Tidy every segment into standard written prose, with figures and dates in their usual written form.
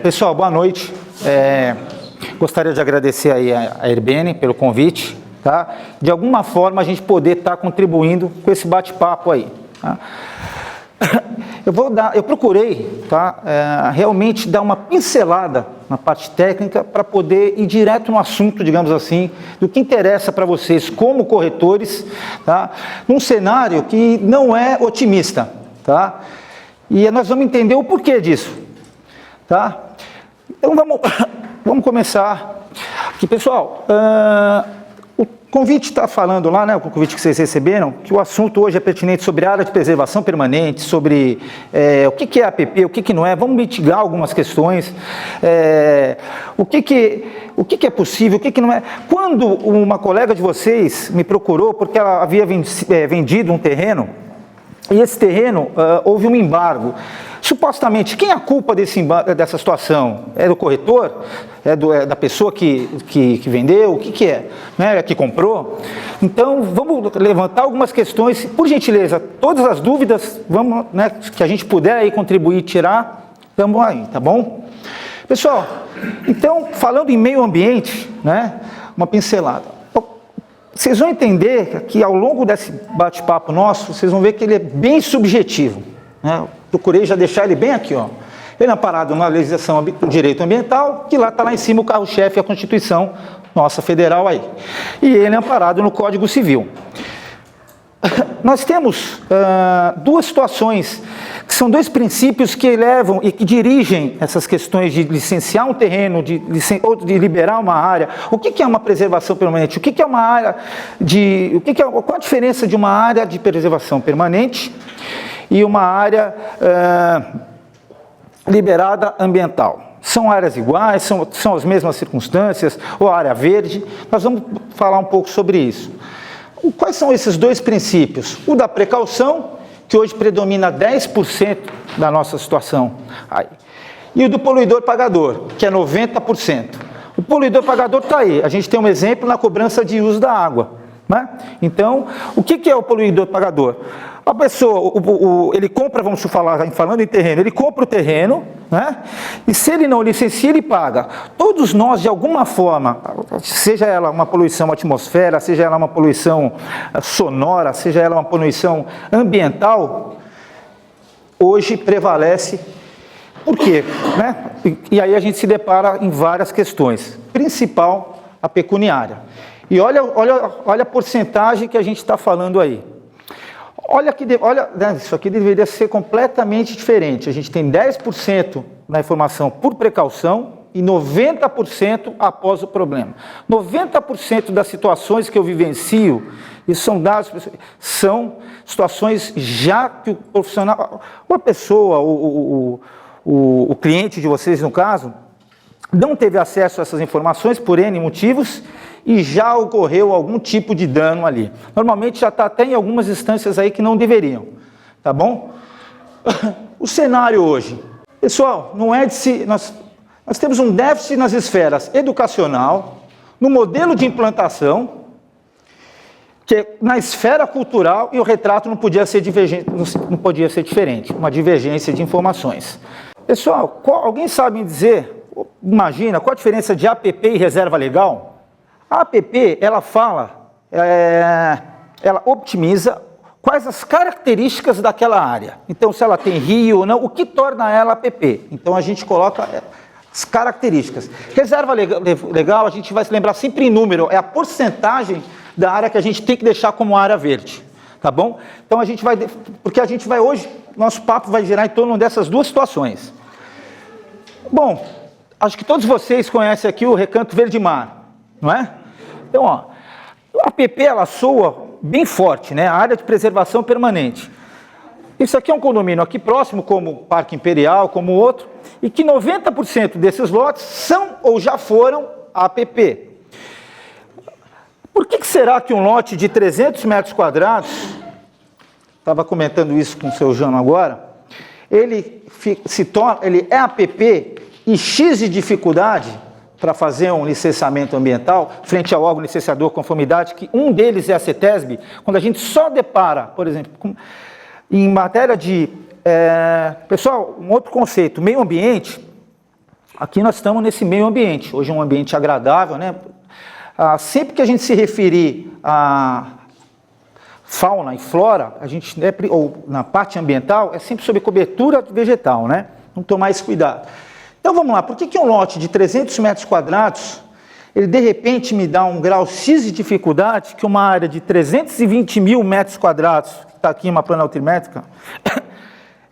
Pessoal, boa noite. Gostaria de agradecer aí a Airbnb pelo convite, tá? De alguma forma a gente poder estar contribuindo com esse bate-papo aí, tá? Eu procurei, tá, realmente dar uma pincelada na parte técnica para poder ir direto no assunto, digamos assim, do que interessa para vocês como corretores, tá? Num cenário que não é otimista, tá? E nós vamos entender o porquê disso, tá? Então vamos começar aqui, pessoal. O convite está falando lá, né, o convite que vocês receberam, que o assunto hoje é pertinente sobre a área de preservação permanente, sobre o que é APP, o que não é, vamos mitigar algumas questões, o que é possível, o que não é. Quando uma colega de vocês me procurou, porque ela havia vendido um terreno, e esse terreno, houve um embargo. Supostamente, quem é a culpa dessa situação? É do corretor? É da pessoa que vendeu? O que é? Né? Que comprou? Então, vamos levantar algumas questões. Por gentileza, todas as dúvidas, vamos, né, que a gente puder aí contribuir e tirar, estamos aí, tá bom? Pessoal, então, falando em meio ambiente, né, uma pincelada. Vocês vão entender que ao longo desse bate-papo nosso, vocês vão ver que ele é bem subjetivo, né? Procurei já deixar ele bem aqui, ó. Ele é amparado na legislação do direito ambiental, que lá está lá em cima o carro-chefe, a Constituição nossa federal aí. E ele é amparado no Código Civil. Nós temos duas situações, que são dois princípios que levam e que dirigem essas questões de licenciar um terreno, ou de liberar uma área. O que é uma preservação permanente? O que é uma área de... Qual a diferença de uma área de preservação permanente e uma área liberada ambiental? São áreas iguais, são as mesmas circunstâncias, ou a área verde? Nós vamos falar um pouco sobre isso. Quais são esses dois princípios? O da precaução, que hoje predomina 10% da nossa situação, e o do poluidor-pagador, que é 90%. O poluidor-pagador está aí, a gente tem um exemplo na cobrança de uso da água, né? Então, o que é o poluidor-pagador? A pessoa, ele compra, vamos falar, falando em terreno, ele compra o terreno, né? E se ele não licencia, ele paga. Todos nós, de alguma forma, seja ela uma poluição atmosfera, seja ela uma poluição sonora, seja ela uma poluição ambiental, hoje prevalece. Por quê? Né? E aí a gente se depara em várias questões, principal a pecuniária. E olha a porcentagem que a gente está falando aí. Olha, isso aqui deveria ser completamente diferente. A gente tem 10% na informação por precaução e 90% após o problema. 90% das situações que eu vivencio, isso são dados, são situações já que o profissional, ou a pessoa, o cliente de vocês, no caso, não teve acesso a essas informações por N motivos, e já ocorreu algum tipo de dano ali. Normalmente já está até em algumas instâncias aí que não deveriam, tá bom? O cenário hoje, pessoal, não é de se... Nós temos um déficit nas esferas educacional, no modelo de implantação, que é na esfera cultural, e o retrato não podia ser diferente, uma divergência de informações. Pessoal, alguém sabe me dizer, imagina, qual a diferença de APP e reserva legal? A APP, ela fala, ela optimiza quais as características daquela área. Então, se ela tem rio ou não, o que torna ela APP? Então, a gente coloca as características. Reserva legal, a gente vai se lembrar sempre em número, é a porcentagem da área que a gente tem que deixar como área verde, tá bom? Então, porque a gente vai hoje, nosso papo vai girar em torno dessas duas situações. Bom, acho que todos vocês conhecem aqui o Recanto Verde Mar, não é? Então, ó, a APP, ela soa bem forte, né? A área de preservação permanente. Isso aqui é um condomínio aqui próximo, como o Parque Imperial, como outro, e que 90% desses lotes são ou já foram APP. Por que será que um lote de 300 metros quadrados, estava comentando isso com o seu Jano agora, ele é APP e X de dificuldade para fazer um licenciamento ambiental, frente ao órgão licenciador conformidade, que um deles é a CETESB, quando a gente só depara, por exemplo, em matéria de... pessoal, um outro conceito, meio ambiente, aqui nós estamos nesse meio ambiente, hoje é um ambiente agradável, né? Sempre que a gente se referir a fauna e flora, a gente, ou na parte ambiental, é sempre sobre cobertura vegetal, né? Vamos tomar esse cuidado. Então vamos lá, por que um lote de 300 metros quadrados, ele de repente me dá um grau X de dificuldade que uma área de 320 mil metros quadrados, que está aqui uma planimétrica,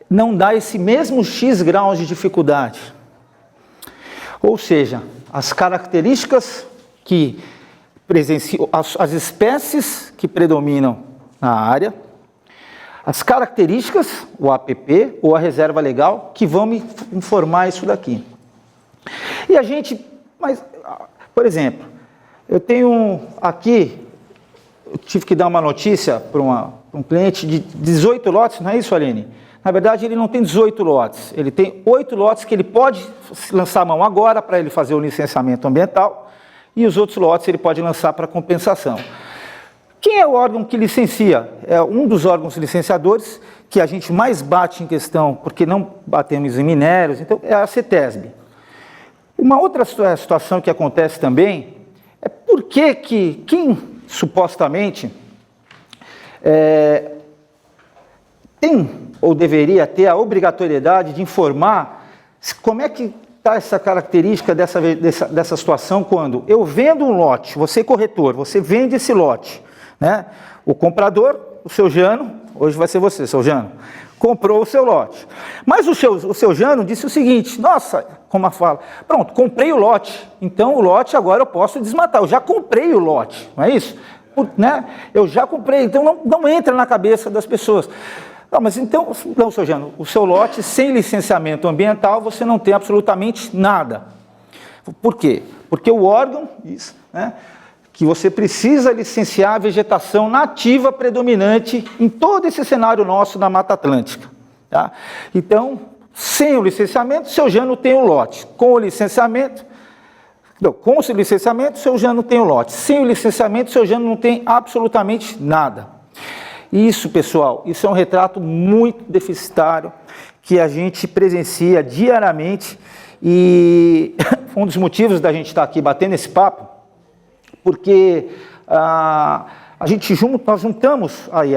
não dá esse mesmo X graus de dificuldade? Ou seja, as características que presenciam, as espécies que predominam na área, as características, o APP ou a reserva legal, que vão me informar isso daqui. E a gente, por exemplo, eu tenho aqui, eu tive que dar uma notícia para um cliente de 18 lotes, não é isso, Aline? Na verdade, ele não tem 18 lotes, ele tem 8 lotes que ele pode lançar a mão agora para ele fazer o licenciamento ambiental, e os outros lotes ele pode lançar para compensação. Quem é o órgão que licencia? É um dos órgãos licenciadores que a gente mais bate em questão, porque não batemos em minérios, então é a CETESB. Uma outra situação que acontece também é por que quem supostamente tem ou deveria ter a obrigatoriedade de informar como é que está essa característica dessa situação quando eu vendo um lote, você corretor, você vende esse lote, né? O comprador, o seu Jano, hoje vai ser você, seu Jano, comprou o seu lote. Mas o seu Jano disse o seguinte, nossa, como a fala, pronto, comprei o lote, então o lote agora eu posso desmatar, eu já comprei o lote, não é isso? Né? Eu já comprei, então não entra na cabeça das pessoas. Não, mas então, não, seu Jano, o seu lote sem licenciamento ambiental, você não tem absolutamente nada. Por quê? Porque o órgão, isso, né? Que você precisa licenciar a vegetação nativa predominante em todo esse cenário nosso da Mata Atlântica. Tá? Então, sem o licenciamento, seu Jano tem um lote. Com o licenciamento, seu Jano tem um lote. Sem o licenciamento, seu Jano não tem absolutamente nada. Isso, pessoal, isso é um retrato muito deficitário que a gente presencia diariamente e um dos motivos da gente estar aqui batendo esse papo, porque nós juntamos aí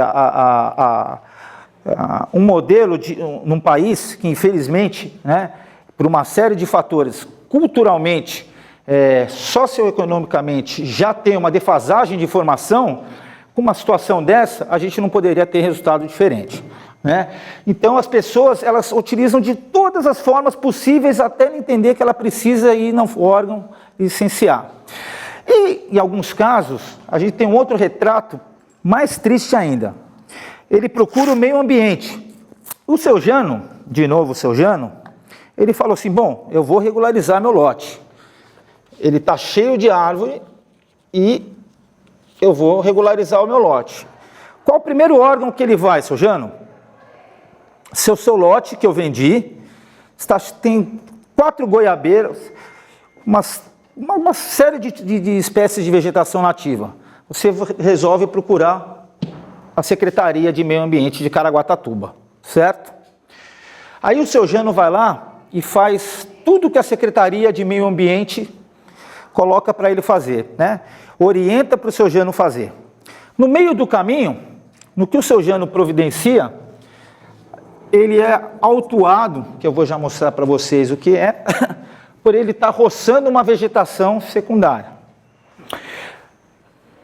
um modelo num país que, infelizmente, né, por uma série de fatores, culturalmente, socioeconomicamente, já tem uma defasagem de informação. Com uma situação dessa, a gente não poderia ter resultado diferente. Né? Então, as pessoas, elas utilizam de todas as formas possíveis até entender que ela precisa ir no órgão licenciar. E, em alguns casos, a gente tem um outro retrato mais triste ainda. Ele procura o meio ambiente. O seu Jano, de novo o seu Jano, ele falou assim, bom, eu vou regularizar meu lote. Ele está cheio de árvore e eu vou regularizar o meu lote. Qual o primeiro órgão que ele vai, seu Jano? Seu lote que eu vendi, tem 4 goiabeiras, uma série de espécies de vegetação nativa. Você resolve procurar a Secretaria de Meio Ambiente de Caraguatatuba, certo? Aí o seu Jano vai lá e faz tudo que a Secretaria de Meio Ambiente coloca para ele fazer, né? Orienta para o seu Jano fazer. No meio do caminho, no que o seu Jano providencia, ele é autuado, que eu vou já mostrar para vocês o que é, por ele estar roçando uma vegetação secundária.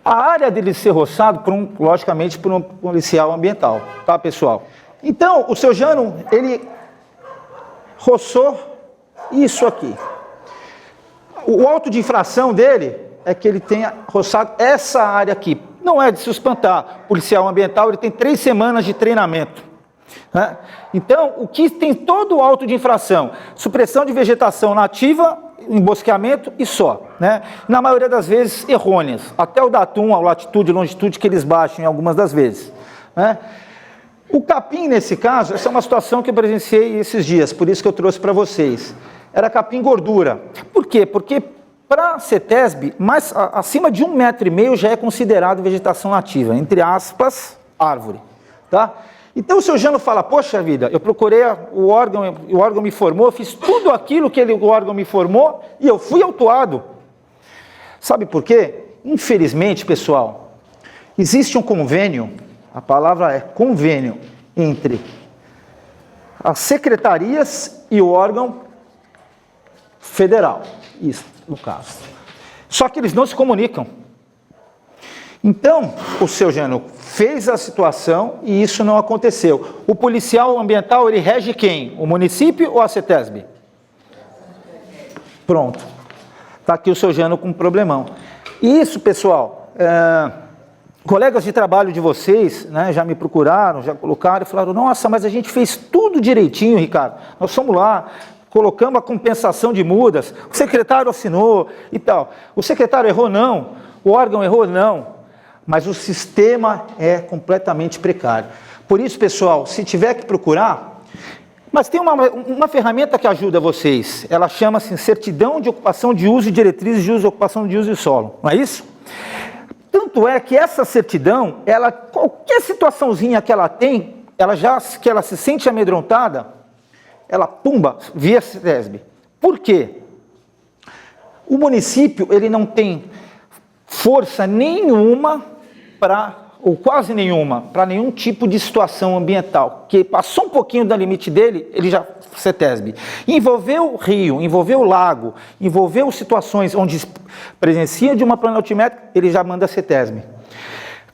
A área dele ser roçado, logicamente, por um policial ambiental, tá, pessoal? Então, o seu Jano, ele roçou isso aqui. O auto de infração dele é que ele tenha roçado essa área aqui. Não é de se espantar. O policial ambiental, ele tem 3 semanas de treinamento. Né? Então, o que tem todo o auto de infração? Supressão de vegetação nativa, embosqueamento e só. Né? Na maioria das vezes, errôneas. Até o datum, a latitude e longitude que eles baixam em algumas das vezes. Né? O capim, nesse caso, essa é uma situação que eu presenciei esses dias, por isso que eu trouxe para vocês. Era capim gordura. Por quê? Porque para a CETESB, acima de 1,5 m já é considerado vegetação nativa, entre aspas, árvore. Tá? Então o seu Jano fala, poxa vida, eu procurei o órgão me informou, fiz tudo aquilo que o órgão me informou e eu fui autuado. Sabe por quê? Infelizmente, pessoal, existe um convênio, a palavra é convênio, entre as secretarias e o órgão federal, isso no caso. Só que eles não se comunicam. Então, o seu Jano fez a situação e isso não aconteceu. O policial ambiental, ele rege quem? O município ou a CETESB? Pronto. Está aqui o seu Jano com um problemão. Isso, pessoal, colegas de trabalho de vocês, né, já me procuraram, já colocaram e falaram, nossa, mas a gente fez tudo direitinho, Ricardo. Nós fomos lá, colocamos a compensação de mudas, o secretário assinou e tal. O secretário errou? Não. O órgão errou? Não. Mas o sistema é completamente precário. Por isso, pessoal, se tiver que procurar, mas tem uma ferramenta que ajuda vocês, ela chama-se Certidão de Ocupação de Uso e Diretrizes de Uso e Ocupação de Uso de Solo, não é isso? Tanto é que essa certidão, qualquer situaçãozinha que ela tem, que ela se sente amedrontada, ela pumba, via CETESB. Por quê? O município, ele não tem força nenhuma ou quase nenhuma, para nenhum tipo de situação ambiental, que passou um pouquinho do limite dele, ele já CETESB. Envolveu rio, envolveu lago, envolveu situações onde presencia de uma planaltimétrica, ele já manda CETESB.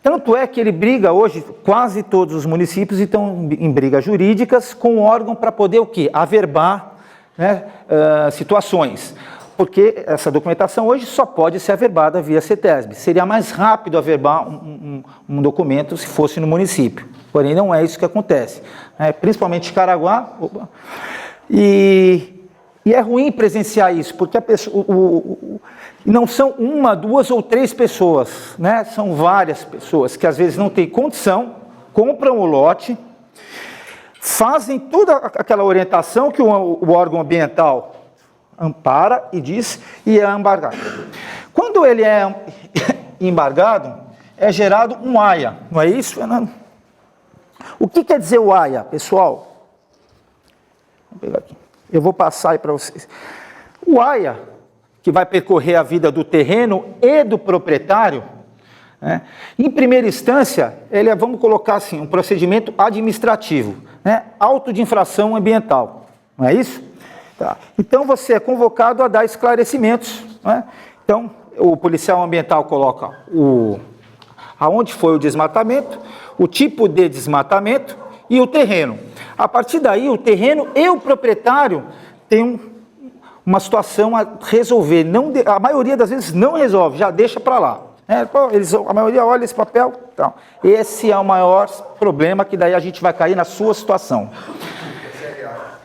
Tanto é que ele briga hoje, quase todos os municípios estão em brigas jurídicas com o órgão para poder o quê? Averbar, né, situações. Porque essa documentação hoje só pode ser averbada via CETESB. Seria mais rápido averbar um documento se fosse no município. Porém, não é isso que acontece. Principalmente em Caraguá. E é ruim presenciar isso, porque a pessoa, não são uma, duas ou três pessoas, né? São várias pessoas que às vezes não têm condição, compram o lote, fazem toda aquela orientação que o órgão ambiental ampara e diz, e é embargado. Quando ele é embargado, é gerado um AIA, não é isso, Fernando? O que quer dizer o AIA, pessoal? Vou pegar aqui. Eu vou passar aí para vocês. O AIA, que vai percorrer a vida do terreno e do proprietário, né? Em primeira instância, ele é, vamos colocar assim, um procedimento administrativo, né? Auto de infração ambiental, não é isso? Tá. Então, você é convocado a dar esclarecimentos, né? Então, o policial ambiental coloca aonde foi o desmatamento, o tipo de desmatamento e o terreno. A partir daí, o terreno e o proprietário têm uma situação a resolver. A maioria das vezes não resolve, já deixa para lá. A maioria olha esse papel. Então, esse é o maior problema, que daí a gente vai cair na sua situação.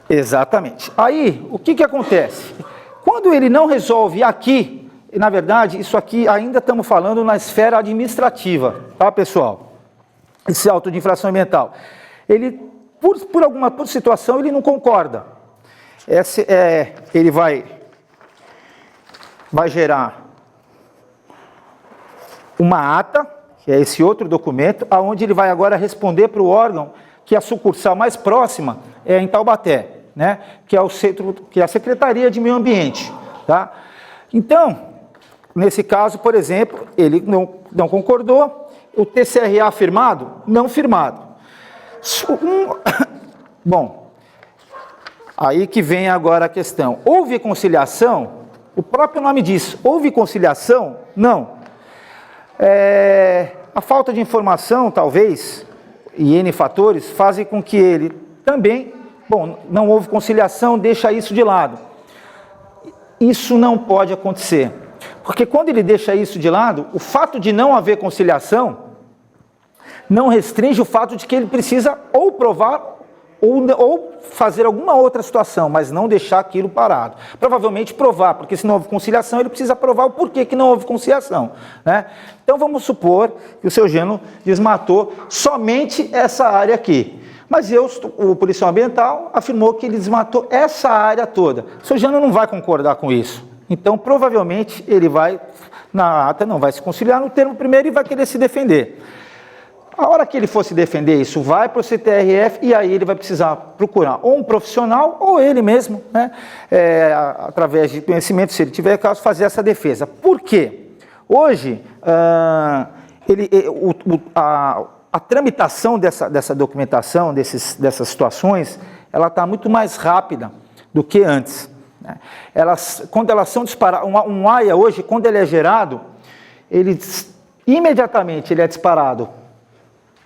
Exatamente. Aí, o que acontece? Quando ele não resolve aqui, na verdade, isso aqui ainda estamos falando na esfera administrativa, tá, pessoal? Esse auto de infração ambiental. Ele, por situação, ele não concorda. Ele vai gerar uma ata, que é esse outro documento, aonde ele vai agora responder para o órgão que a sucursal mais próxima é em Taubaté, né? Que é o centro, que é a Secretaria de Meio Ambiente, tá? Então, nesse caso, por exemplo, ele não concordou, o TCRA firmado? Não firmado. Bom, aí que vem agora a questão. Houve conciliação? O próprio nome diz, houve conciliação? Não. A falta de informação, talvez, e N fatores, fazem com que ele também, bom, não houve conciliação, deixa isso de lado. Isso não pode acontecer, porque quando ele deixa isso de lado, o fato de não haver conciliação não restringe o fato de que ele precisa ou provar ou fazer alguma outra situação, mas não deixar aquilo parado. Provavelmente provar, porque se não houve conciliação, ele precisa provar o porquê que não houve conciliação, né? Então vamos supor que o seu Jano desmatou somente essa área aqui. Mas o policial ambiental afirmou que ele desmatou essa área toda. O seu Jano não vai concordar com isso. Então, provavelmente, ele vai, na ata, não vai se conciliar no termo primeiro e vai querer se defender. A hora que ele for se defender, isso vai para o CTRF e aí ele vai precisar procurar ou um profissional ou ele mesmo, né, através de conhecimento, se ele tiver caso, fazer essa defesa. Por quê? Hoje, a tramitação dessa documentação, dessas situações, ela está muito mais rápida do que antes. Né? Quando elas são disparadas, um AIA hoje, quando ele é gerado, imediatamente ele é disparado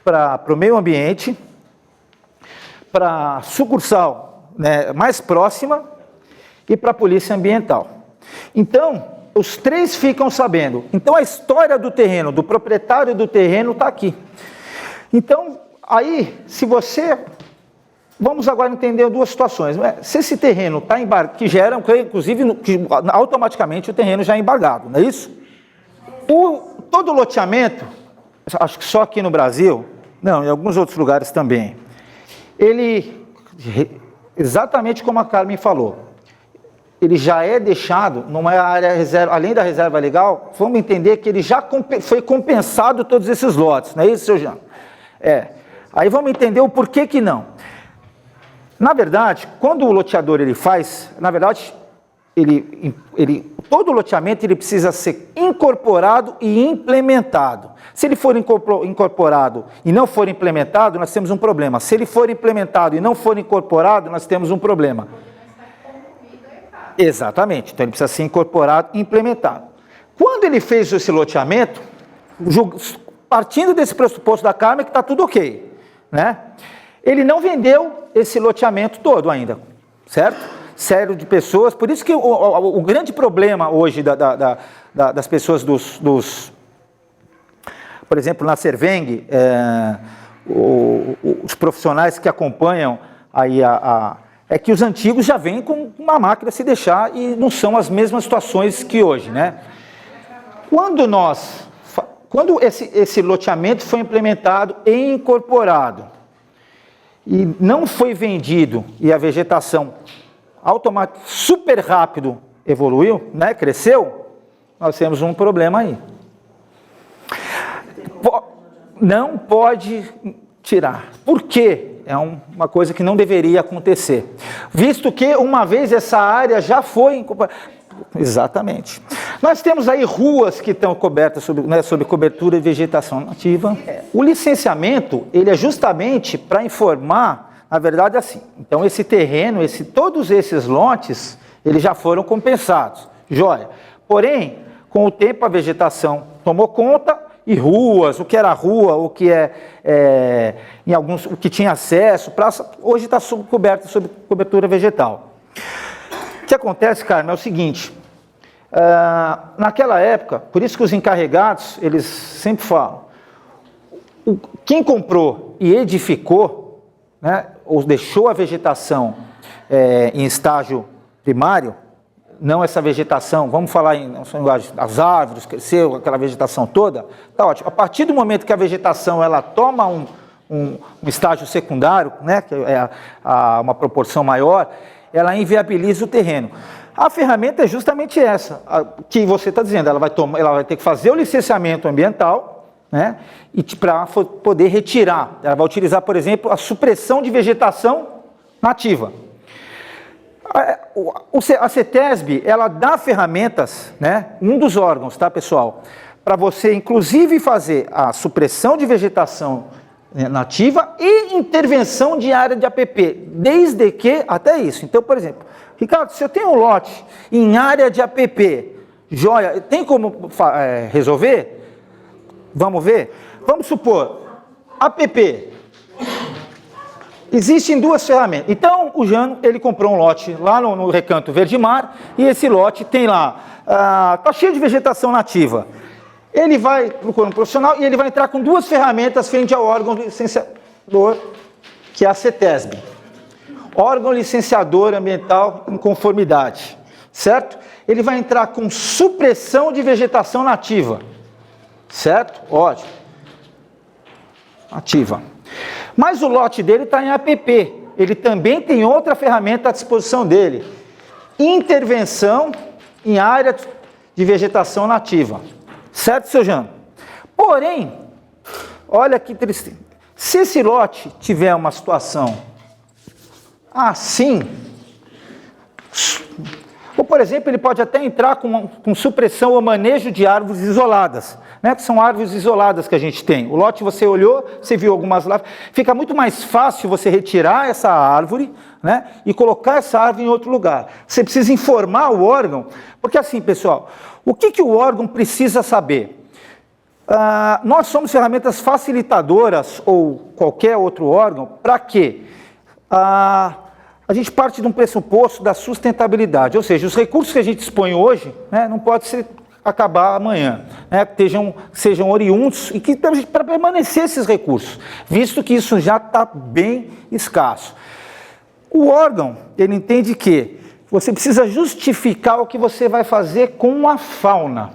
para o meio ambiente, para a sucursal, né, mais próxima e para a polícia ambiental. Então, os três ficam sabendo. Então, a história do terreno, do proprietário do terreno está aqui. Então, aí, vamos agora entender duas situações. Se esse terreno está embargado, que gera, inclusive, automaticamente o terreno já é embargado, não é isso? Todo loteamento, acho que só aqui no Brasil, não, em alguns outros lugares também, ele, exatamente como a Carmen falou, ele já é deixado numa área reserva, além da reserva legal, vamos entender que ele já foi compensado todos esses lotes, não é isso, seu Jean? Aí vamos entender o porquê que não. Na verdade, quando o loteador ele faz, na verdade, todo loteamento ele precisa ser incorporado e implementado. Se ele for incorporado e não for implementado, nós temos um problema. Se ele for implementado e não for incorporado, nós temos um problema. Exatamente. Então ele precisa ser incorporado e implementado. Quando ele fez esse loteamento, partindo desse pressuposto da Carmen que está tudo ok, né? Ele não vendeu esse loteamento todo ainda, certo? Sério de pessoas, por isso que o grande problema hoje das pessoas por exemplo, na Serveng, os profissionais que acompanham aí é que os antigos já vêm com uma máquina se deixar e não são as mesmas situações que hoje, né? Quando esse loteamento foi implementado e incorporado e não foi vendido e a vegetação super rápido evoluiu, né, cresceu, nós temos um problema aí. Não pode tirar. Por quê? É uma coisa que não deveria acontecer. Visto que uma vez essa área já foi... Exatamente. Nós temos aí ruas que estão cobertas sob cobertura de vegetação nativa. O licenciamento, ele é justamente para informar, na verdade, assim. Então, esse terreno, todos esses lotes, eles já foram compensados. Joia. Porém, com o tempo, a vegetação tomou conta e ruas, o que era rua, o que o que tinha acesso, praça, hoje está coberto sob cobertura vegetal. O que acontece, Carmen, é o seguinte, naquela época, por isso que os encarregados, eles sempre falam, quem comprou e edificou, né, ou deixou a vegetação em estágio primário, não essa vegetação, vamos falar em linguagem, as árvores, cresceu, aquela vegetação toda, tá ótimo. A partir do momento que a vegetação ela toma um estágio secundário, né, que é uma proporção maior, ela inviabiliza o terreno. A ferramenta é justamente essa, que você está dizendo, ela vai ter que fazer o licenciamento ambiental, né, e para poder retirar, ela vai utilizar, por exemplo, a supressão de vegetação nativa. A CETESB, ela dá ferramentas, né, um dos órgãos, tá, pessoal, para você, inclusive, fazer a supressão de vegetação nativa e intervenção de área de APP, desde que, até isso. Então, por exemplo, Ricardo, se eu tenho um lote em área de APP, joia, tem como resolver? Vamos ver? Vamos supor, APP. Existem duas ferramentas. Então, o Jano, ele comprou um lote lá no Recanto Verde Mar, e esse lote tem lá, está cheio de vegetação nativa. Ele vai procurar um profissional e ele vai entrar com duas ferramentas frente ao órgão licenciador, que é a CETESB. Órgão licenciador ambiental em conformidade, certo? Ele vai entrar com supressão de vegetação nativa, certo? Ótimo. Ativa. Mas o lote dele está em APP, ele também tem outra ferramenta à disposição dele, intervenção em área de vegetação nativa, certo, seu Jean? Porém, olha que triste. Se esse lote tiver uma situação assim, ou por exemplo, ele pode até entrar com supressão ou manejo de árvores isoladas, né? Que são árvores isoladas que a gente tem. O lote você olhou, você viu algumas lá, fica muito mais fácil você retirar essa árvore, né? E colocar essa árvore em outro lugar. Você precisa informar o órgão, porque assim, pessoal, o que o órgão precisa saber? Nós somos ferramentas facilitadoras, ou qualquer outro órgão, para quê? A gente parte de um pressuposto da sustentabilidade, ou seja, os recursos que a gente dispõe hoje, né, não pode acabar amanhã, né, sejam oriundos e que para permanecer esses recursos, visto que isso já está bem escasso. O órgão, ele entende que você precisa justificar o que você vai fazer com a fauna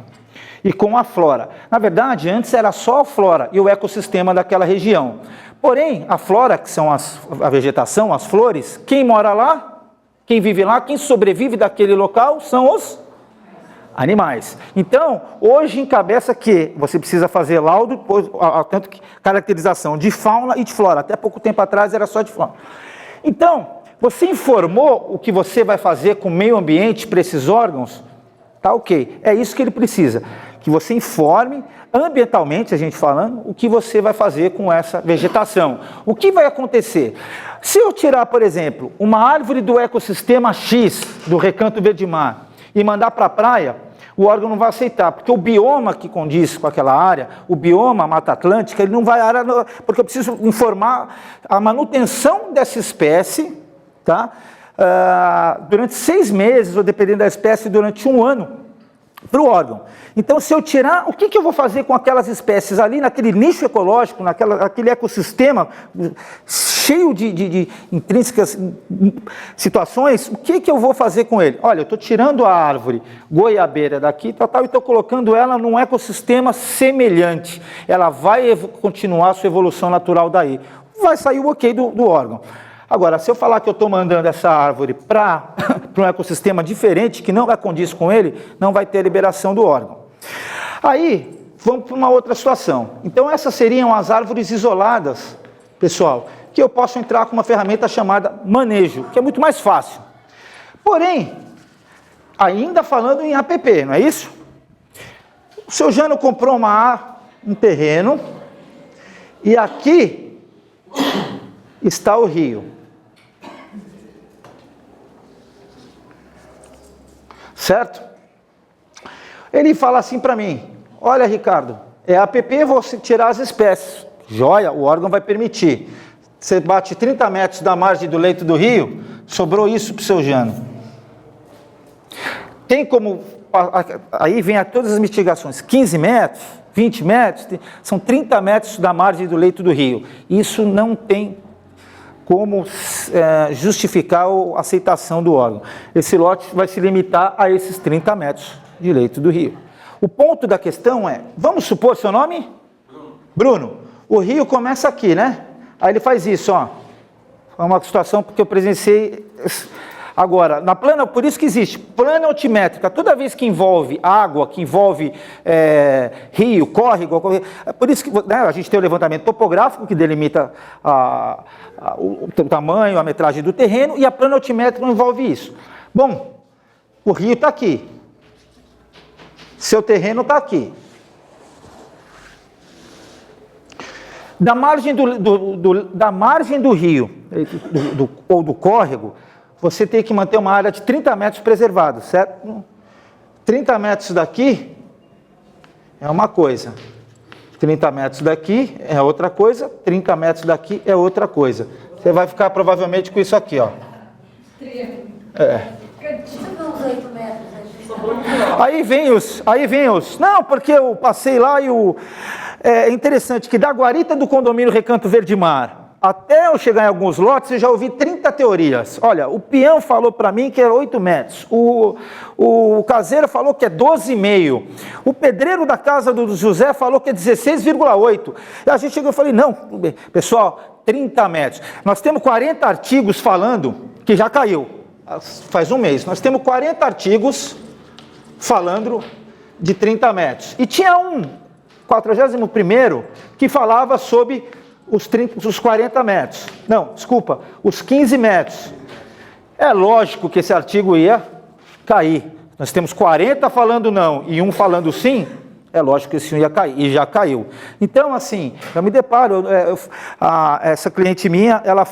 e com a flora. Na verdade, antes era só a flora e o ecossistema daquela região. Porém, a flora, que são a vegetação, as flores, quem mora lá, quem vive lá, quem sobrevive daquele local são os animais. Então, hoje encabeça que você precisa fazer laudo, tanto que caracterização de fauna e de flora. Até pouco tempo atrás era só de fauna. Então, você informou o que você vai fazer com o meio ambiente para esses órgãos? Tá ok. É isso que ele precisa. Que você informe, ambientalmente, a gente falando, o que você vai fazer com essa vegetação. O que vai acontecer? Se eu tirar, por exemplo, uma árvore do ecossistema X, do Recanto Verde-Mar, e mandar para a praia, o órgão não vai aceitar, porque o bioma que condiz com aquela área, o bioma Mata Atlântica, ele não vai, porque eu preciso informar a manutenção dessa espécie, tá? Durante 6 meses, ou dependendo da espécie, durante 1 ano, para o órgão. Então, se eu tirar, o que eu vou fazer com aquelas espécies ali, naquele nicho ecológico, naquele ecossistema cheio de intrínsecas situações, o que eu vou fazer com ele? Olha, eu estou tirando a árvore goiabeira daqui, e estou colocando ela num ecossistema semelhante. Ela vai continuar a sua evolução natural daí. Vai sair o ok do órgão. Agora, se eu falar que eu estou mandando essa árvore para um ecossistema diferente, que não vai condiz com ele, não vai ter liberação do órgão. Aí, vamos para uma outra situação. Então, essas seriam as árvores isoladas, pessoal, que eu posso entrar com uma ferramenta chamada manejo, que é muito mais fácil. Porém, ainda falando em APP, não é isso? O seu Jano comprou um terreno, e aqui está o rio. Certo? Ele fala assim para mim, olha Ricardo, é APP, vou tirar as espécies. Joia, o órgão vai permitir. Você bate 30 metros da margem do leito do rio, sobrou isso para o seu Jano. Tem como, aí vem todas as mitigações, 15 metros, 20 metros, são 30 metros da margem do leito do rio. Isso não tem como justificar a aceitação do órgão. Esse lote vai se limitar a esses 30 metros de leito do rio. O ponto da questão é, vamos supor seu nome? Bruno. O rio começa aqui, né? Aí ele faz isso, ó. É uma situação porque eu presenciei. Agora, na plana, por isso que existe plana altimétrica, toda vez que envolve água, que envolve rio, córrego, por isso que né, a gente tem o levantamento topográfico que delimita o tamanho, a metragem do terreno, e a plana altimétrica envolve isso. Bom, o rio está aqui, seu terreno está aqui. Da margem do rio, ou do córrego, você tem que manter uma área de 30 metros preservada, certo? 30 metros daqui é uma coisa, 30 metros daqui é outra coisa, 30 metros daqui é outra coisa. Você vai ficar provavelmente com isso aqui, ó. Aí vem os... Não, porque eu passei lá e é interessante que da guarita do condomínio Recanto Verde-Mar até eu chegar em alguns lotes, eu já ouvi 30 teorias. Olha, o peão falou para mim que é 8 metros, o caseiro falou que é 12,5, o pedreiro da casa do José falou que é 16,8. A gente chegou e falei, não, pessoal, 30 metros. Nós temos 40 artigos falando que já caiu, faz um mês. Nós temos 40 artigos falando de 30 metros. E tinha 41º que falava sobre os 40 metros. Não, desculpa, os 15 metros. É lógico que esse artigo ia cair. Nós temos 40 falando não e um falando sim, é lógico que esse um ia cair, e já caiu. Então, assim, eu me deparo, essa cliente minha, ela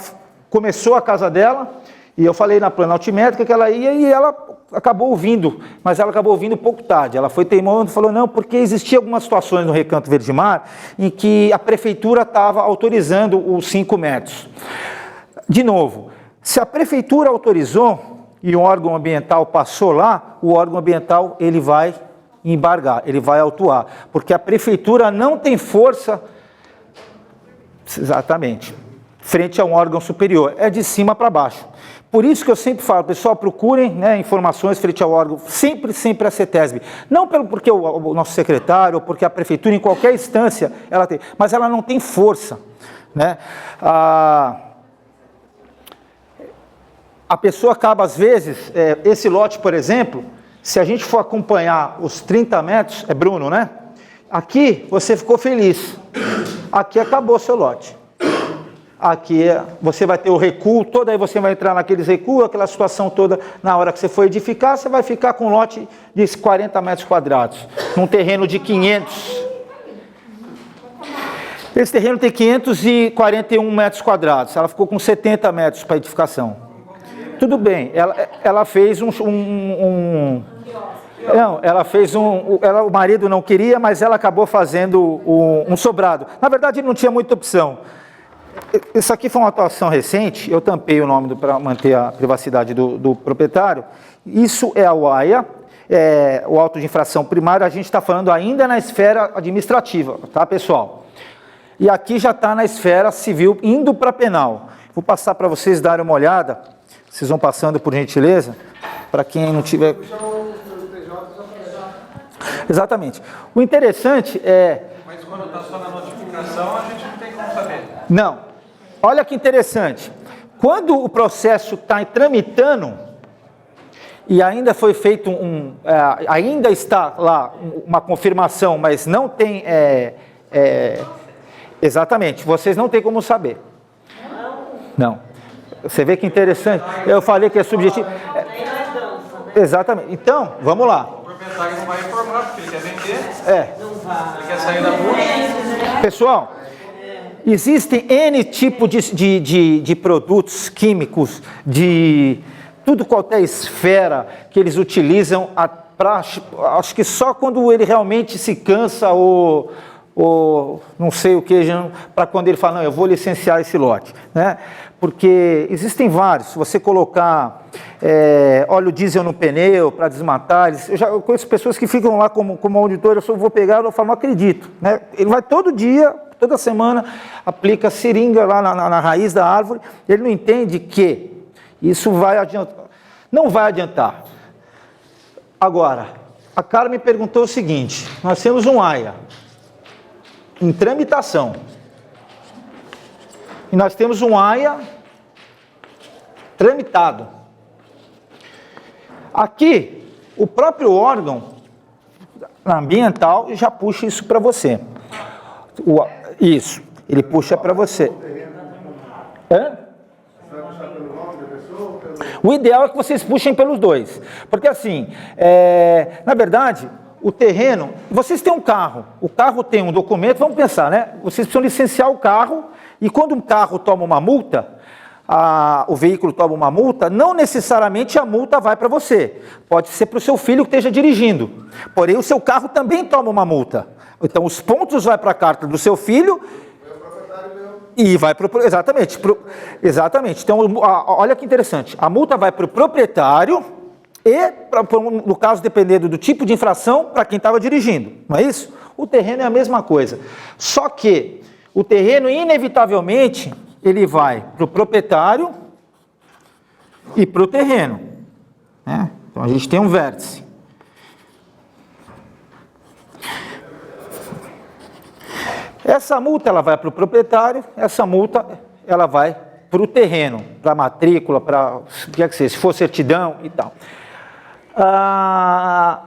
começou a casa dela, e eu falei na plana altimétrica que ela ia, e ela acabou ouvindo, mas ela acabou ouvindo pouco tarde. Ela foi teimosa e falou, não, porque existia algumas situações no Recanto Verde Mar em que a prefeitura estava autorizando os 5 metros. De novo, se a prefeitura autorizou e o órgão ambiental passou lá, o órgão ambiental ele vai embargar, ele vai autuar, porque a prefeitura não tem força, exatamente, frente a um órgão superior, é de cima para baixo. Por isso que eu sempre falo, pessoal, procurem, né, informações frente ao órgão, sempre a CETESB. Não porque o nosso secretário, ou porque a prefeitura, em qualquer instância, ela tem, mas ela não tem força, né? A pessoa acaba, às vezes, esse lote, por exemplo, se a gente for acompanhar os 30 metros, é Bruno, né? Aqui você ficou feliz, aqui acabou seu lote. Aqui você vai ter o recuo todo, aí você vai entrar naqueles recuos, aquela situação toda, na hora que você for edificar, você vai ficar com um lote de 40 metros quadrados, num terreno de 500. Esse terreno tem 541 metros quadrados, ela ficou com 70 metros para edificação. Tudo bem, ela fez o marido não queria, mas ela acabou fazendo um sobrado. Na verdade, ele não tinha muita opção. Isso aqui foi uma atuação recente, eu tampei o nome para manter a privacidade do proprietário. Isso é a UAIA, o auto de infração primário, a gente está falando ainda na esfera administrativa, tá, pessoal? E aqui já está na esfera civil, indo para penal. Vou passar para vocês darem uma olhada, vocês vão passando por gentileza, para quem não tiver... Exatamente. O interessante é... Mas quando está só na notificação, a gente não tem como saber. Não. Olha que interessante. Quando o processo está tramitando e ainda foi feito ainda está lá uma confirmação, mas não tem... exatamente, vocês não têm como saber. Não. Você vê que interessante. Eu falei que é subjetivo. Exatamente. Então, vamos lá. O proprietário não vai informar, porque ele quer vender. Ele quer sair da rua. Pessoal, existem N tipos de produtos químicos, de tudo qualquer esfera que eles utilizam, acho que só quando ele realmente se cansa ou não sei o que, para quando ele fala, não, eu vou licenciar esse lote, né? Porque existem vários, se você colocar óleo diesel no pneu para desmatar, eu conheço pessoas que ficam lá como auditor, eu só vou pegar, eu falo, não acredito, né? Ele vai todo dia, toda semana, aplica seringa lá na raiz da árvore, ele não entende que isso vai adiantar, não vai adiantar. Agora, a Cara me perguntou o seguinte, nós temos um AIA em tramitação, e nós temos um AIA tramitado. Aqui, o próprio órgão ambiental já puxa isso para você. Isso, ele puxa para você. Hã? O ideal é que vocês puxem pelos dois. Porque assim, na verdade, o terreno... Vocês têm um carro, o carro tem um documento, vamos pensar, né? Vocês precisam licenciar o carro, e quando um carro toma uma multa, o veículo toma uma multa, não necessariamente a multa vai para você. Pode ser para o seu filho que esteja dirigindo. Porém, o seu carro também toma uma multa. Então, os pontos vai para a carta do seu filho e vai para o... Exatamente. Exatamente. Então, olha que interessante. A multa vai para o proprietário e, no caso, dependendo do tipo de infração, para quem estava dirigindo. Não é isso? O terreno é a mesma coisa. Só que o terreno, inevitavelmente, ele vai para o proprietário e para o terreno, né? Então, a gente tem um vértice. Essa multa, ela vai para o proprietário, essa multa, ela vai para o terreno, para a matrícula, para o que quer que seja, se for certidão e tal.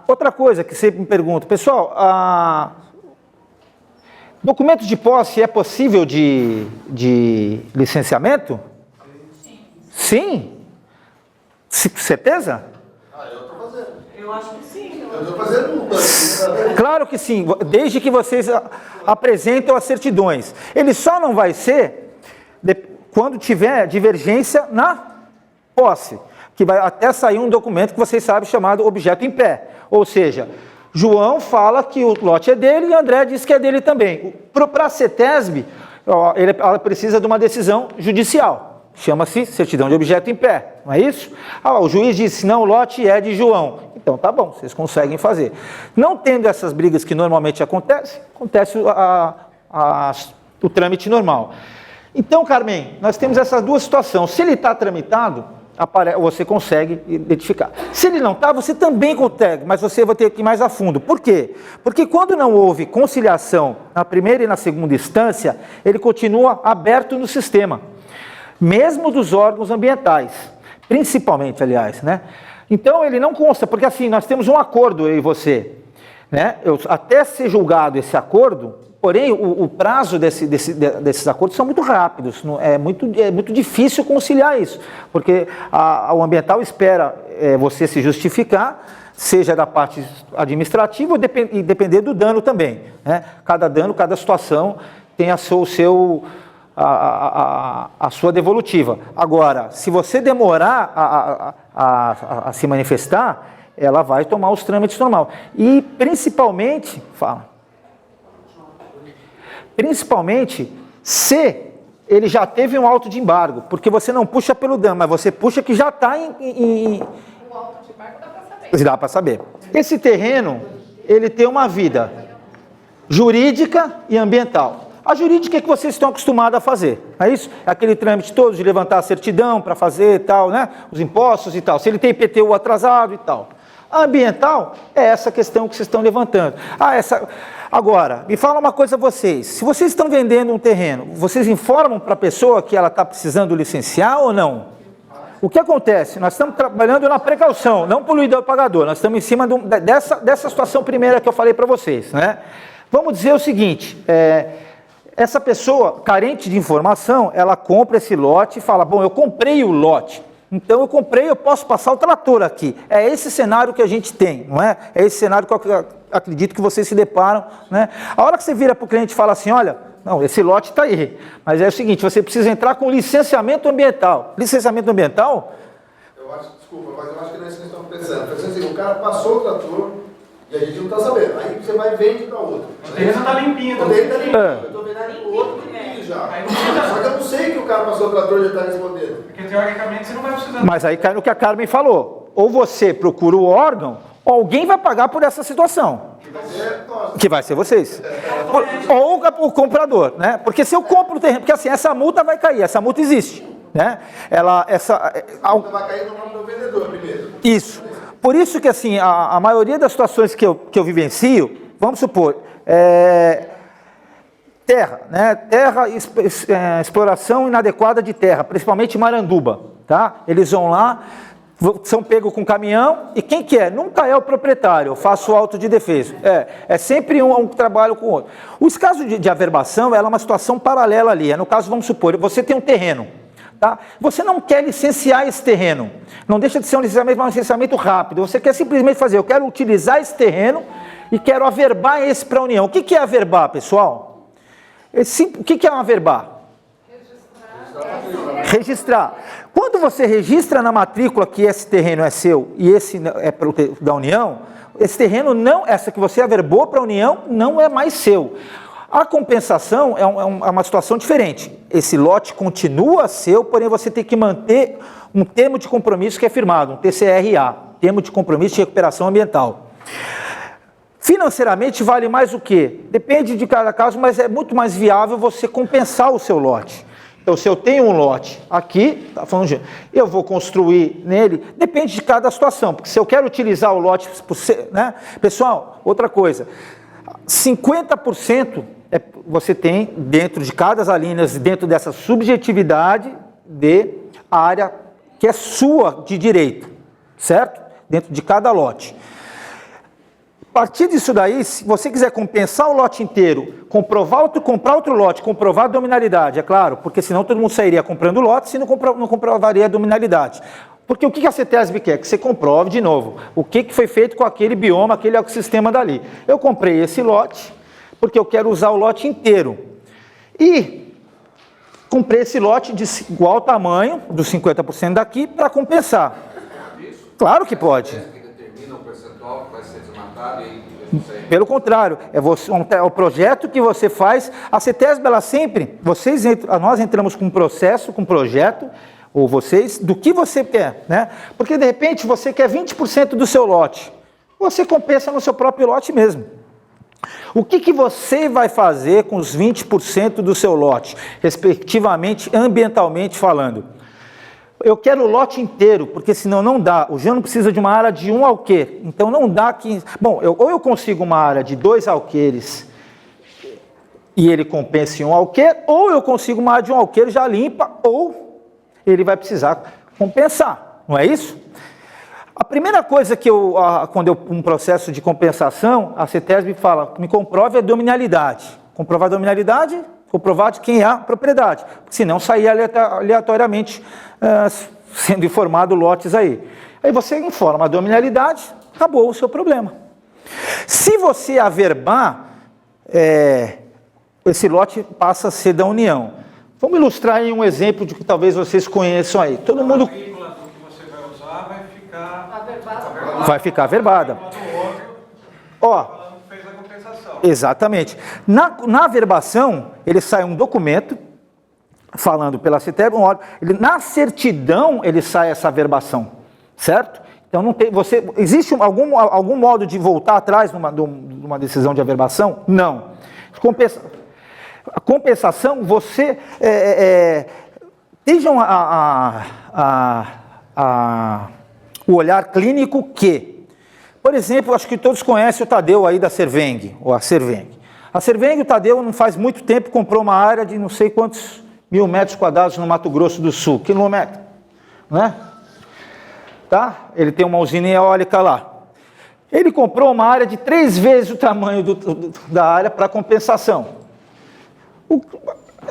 Outra coisa que sempre me pergunto, pessoal, Documento de posse é possível de licenciamento? Sim. Certeza? Eu estou fazendo. Eu acho que sim. Eu estou fazendo. Claro que sim, desde que vocês apresentem as certidões. Ele só não vai ser quando tiver divergência na posse, que vai até sair um documento que vocês sabem chamado objeto em pé. Ou seja, João fala que o lote é dele e André diz que é dele também. Para a CETESB, ela precisa de uma decisão judicial. Chama-se certidão de objeto em pé, não é isso? O juiz disse, não, o lote é de João. Então tá bom, vocês conseguem fazer. Não tendo essas brigas que normalmente acontece o trâmite normal. Então, Carmen, nós temos essas duas situações. Se ele está tramitado, você consegue identificar. Se ele não está, você também consegue, mas você vai ter que ir mais a fundo. Por quê? Porque quando não houve conciliação na primeira e na segunda instância, ele continua aberto no sistema, mesmo dos órgãos ambientais, principalmente, aliás, né? Então, ele não consta, porque assim, nós temos um acordo, eu e você, né? Até ser julgado esse acordo, porém, o prazo desses acordos são muito rápidos, é muito difícil conciliar isso, porque o ambiental espera você se justificar, seja da parte administrativa ou depender do dano também, né? Cada dano, cada situação tem a sua devolutiva. Agora, se você demorar a se manifestar, ela vai tomar os trâmites normal. E principalmente, se ele já teve um auto de embargo, porque você não puxa pelo dano, mas você puxa que já está em... O auto de embargo dá para saber. Dá para saber. Esse terreno, ele tem uma vida jurídica e ambiental. A jurídica é que vocês estão acostumados a fazer, não é isso? É aquele trâmite todo de levantar a certidão para fazer e tal, né? Os impostos e tal, se ele tem IPTU atrasado e tal. A ambiental é essa questão que vocês estão levantando. Agora, me fala uma coisa vocês, se vocês estão vendendo um terreno, vocês informam para a pessoa que ela está precisando licenciar ou não? O que acontece? Nós estamos trabalhando na precaução, não poluidor pagador, nós estamos em cima dessa situação primeira que eu falei para vocês, né? Vamos dizer o seguinte, essa pessoa, carente de informação, ela compra esse lote e fala, bom, eu comprei o lote, então eu posso passar o trator aqui. É esse cenário que a gente tem, não é? É esse cenário que eu acredito que vocês se deparam, né? A hora que você vira para o cliente e fala assim, olha, não, esse lote está aí, mas é o seguinte, você precisa entrar com licenciamento ambiental. Licenciamento ambiental? Desculpa, mas eu acho que não é isso que nós estamos pensando. Pensando assim, o cara passou o trator e a gente não está sabendo. Aí você vai e vende para outro. O terreno está limpinho. O terreno está limpinho. Eu estou vendendo o outro já. Só que eu não sei que o cara passou o trator e já está respondendo. Porque teoricamente você não vai precisar. Mas aí cai no que a Carmen falou. Ou você procura o órgão, ou alguém vai pagar por essa situação. Que vai ser vocês. Ou o comprador, né? Porque se eu compro o terreno, porque assim, essa multa vai cair, essa multa existe, né? A multa vai cair no nome do vendedor primeiro. Isso. Por isso que assim, a maioria das situações que eu vivencio, vamos supor, terra, né? Terra, exploração inadequada de terra, principalmente Maranduba, tá? Eles vão lá, são pegos com caminhão, e quem que é? Nunca é o proprietário, eu faço auto de defesa. É sempre um trabalho com o outro. Os casos de averbação, ela é uma situação paralela ali. No caso, vamos supor, você tem um terreno, tá? Você não quer licenciar esse terreno, não deixa de ser um licenciamento, mas um licenciamento rápido. Você quer simplesmente fazer, eu quero utilizar esse terreno e quero averbar esse para a União. O que é averbar, pessoal? O que é um averbar? Registrar. Quando você registra na matrícula que esse terreno é seu e esse é da União, esse terreno não, essa que você averbou para a União, não é mais seu. A compensação é uma situação diferente. Esse lote continua seu, porém você tem que manter um termo de compromisso que é firmado, um TCRA, Termo de Compromisso de Recuperação Ambiental. Financeiramente vale mais o quê? Depende de cada caso, mas é muito mais viável você compensar o seu lote. Então, se eu tenho um lote aqui, tá falando de, eu vou construir nele, depende de cada situação, porque se eu quero utilizar o lote, né? Pessoal, outra coisa, 50% você tem dentro de cada das linhas, dentro dessa subjetividade de área que é sua de direito, certo? Dentro de cada lote. partir disso daí, se você quiser compensar o lote inteiro, comprar outro lote, comprovar a dominalidade, é claro, porque senão todo mundo sairia comprando lote se não comprovaria a dominalidade. Porque o que a CETESB quer? Que você comprove de novo o que foi feito com aquele bioma, aquele ecossistema dali. Eu comprei esse lote porque eu quero usar o lote inteiro. E comprei esse lote de igual tamanho, dos 50% daqui, para compensar. Claro que pode. Determina o percentual que vai ser desmatado e Pelo contrário, é o projeto que você faz. A CETESB, ela sempre, nós entramos com um processo, com um projeto, ou vocês, do que você quer, né? Porque de repente você quer 20% do seu lote, você compensa no seu próprio lote mesmo. O que você vai fazer com os 20% do seu lote, respectivamente, ambientalmente falando? Eu quero o lote inteiro, porque senão não dá. O Jânio precisa de uma área de 1 alqueire, então não dá que... Bom, ou eu consigo uma área de 2 alqueires e ele compensa em 1 alqueire, ou eu consigo uma área de 1 alqueire já limpa, ou ele vai precisar compensar, não é isso? A primeira coisa que quando um processo de compensação, a CETESB fala, me comprove a dominalidade. Comprovar a dominalidade, comprovar de quem é a propriedade, senão sair aleatoriamente sendo informado lotes aí. Aí você informa a dominalidade, acabou o seu problema. Se você averbar, esse lote passa a ser da União. Vamos ilustrar em um exemplo de que talvez vocês conheçam aí. Todo mundo... A vírgula do que você vai usar vai ficar... Vai ficar averbada. Ó, Falando que fez a compensação. exatamente. Na averbação, ele sai um documento, falando pela CETESB, na certidão ele sai essa averbação, certo? Então não tem, existe algum modo de voltar atrás numa decisão de averbação? Não. A compensação, você vejam o olhar clínico que, por exemplo, acho que todos conhecem o Tadeu aí da Serveng, ou a Serveng. A Serveng, o Tadeu, não faz muito tempo, comprou uma área de não sei quantos 1000 metros quadrados no Mato Grosso do Sul, quilômetro, né? Tá? Ele tem uma usina eólica lá. Ele comprou uma área de 3 vezes o tamanho da área para compensação.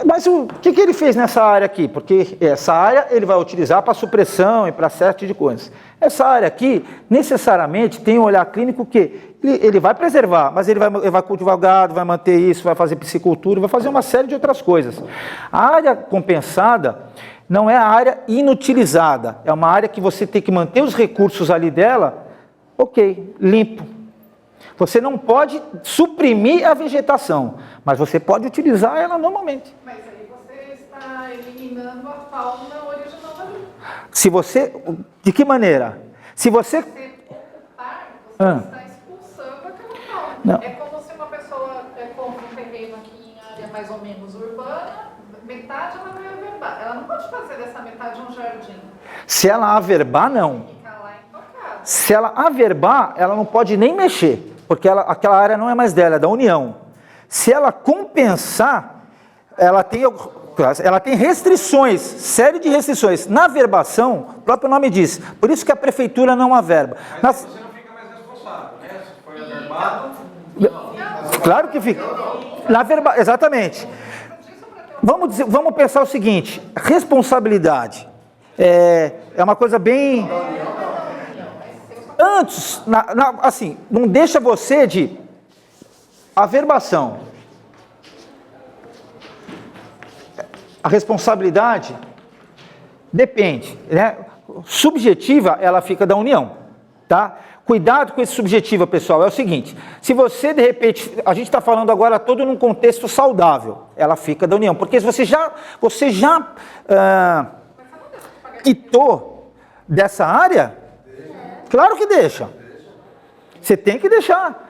Mas o que ele fez nessa área aqui? Porque essa área ele vai utilizar para supressão e para certo tipo de coisas. Essa área aqui, necessariamente, tem um olhar clínico que ele vai preservar, mas ele vai cultivar gado, vai manter isso, vai fazer piscicultura, vai fazer uma série de outras coisas. A área compensada não é a área inutilizada, é uma área que você tem que manter os recursos ali dela, ok, limpo. Você não pode suprimir a vegetação, mas você pode utilizar ela normalmente. Mas aí você está eliminando a fauna original da vida. Se você... De que maneira? Se você... Você ocupar, você está expulsando aquela fauna. Não. É como se uma pessoa compra um terreno aqui em área mais ou menos urbana, metade ela vai averbar. Ela não pode fazer dessa metade um jardim. Se ela averbar, não. Fica lá intocado. Se ela averbar, ela não pode nem mexer, porque aquela área não é mais dela, é da União. Se ela compensar, ela tem restrições, série de restrições. Na averbação, o próprio nome diz, por isso que a prefeitura não averba. Mas você não fica mais responsável, né? Se foi averbado... Claro que fica. Exatamente. Vamos pensar o seguinte, responsabilidade é uma coisa bem... Antes, assim, não deixa você de averbação. A responsabilidade depende, né? Subjetiva, ela fica da União, tá? Cuidado com esse subjetiva, pessoal, é o seguinte, se você, de repente, a gente está falando agora todo num contexto saudável, ela fica da União, porque se você já quitou dessa área, claro que deixa, você tem que deixar.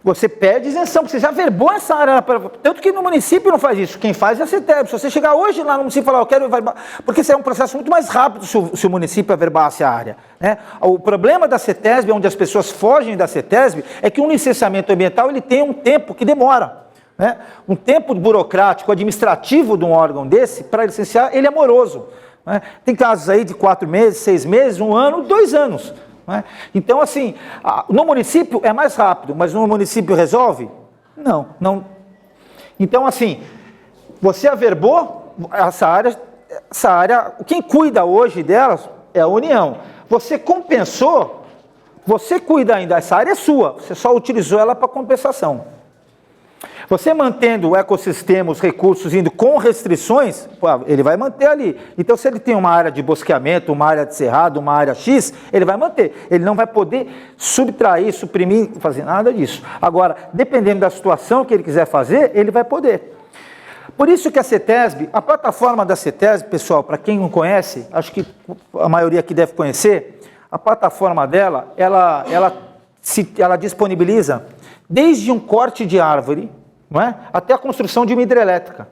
Você pede isenção, porque você já averbou essa área, tanto que no município não faz isso, quem faz é a CETESB. Se você chegar hoje lá no município e falar, eu quero averbar, porque isso é um processo muito mais rápido se o município averbasse a área, né? O problema da CETESB, onde as pessoas fogem da CETESB, é que um licenciamento ambiental ele tem um tempo que demora, né? Um tempo burocrático, administrativo de um órgão desse, para licenciar, ele é moroso, né? Tem casos aí de 4 meses, 6 meses, 1 ano, 2 anos. Né? Então, assim, no município é mais rápido, mas no município resolve? Não. Então, assim, você averbou essa área, quem cuida hoje delas é a União. Você compensou, você cuida ainda, essa área é sua, você só utilizou ela para compensação. Você mantendo o ecossistema, os recursos indo com restrições, ele vai manter ali. Então, se ele tem uma área de bosqueamento, uma área de cerrado, uma área X, ele vai manter. Ele não vai poder subtrair, suprimir, fazer nada disso. Agora, dependendo da situação que ele quiser fazer, ele vai poder. Por isso que a CETESB, a plataforma da CETESB, pessoal, para quem não conhece, acho que a maioria aqui deve conhecer, a plataforma dela, ela disponibiliza desde um corte de árvore, não é? Até a construção de uma hidrelétrica.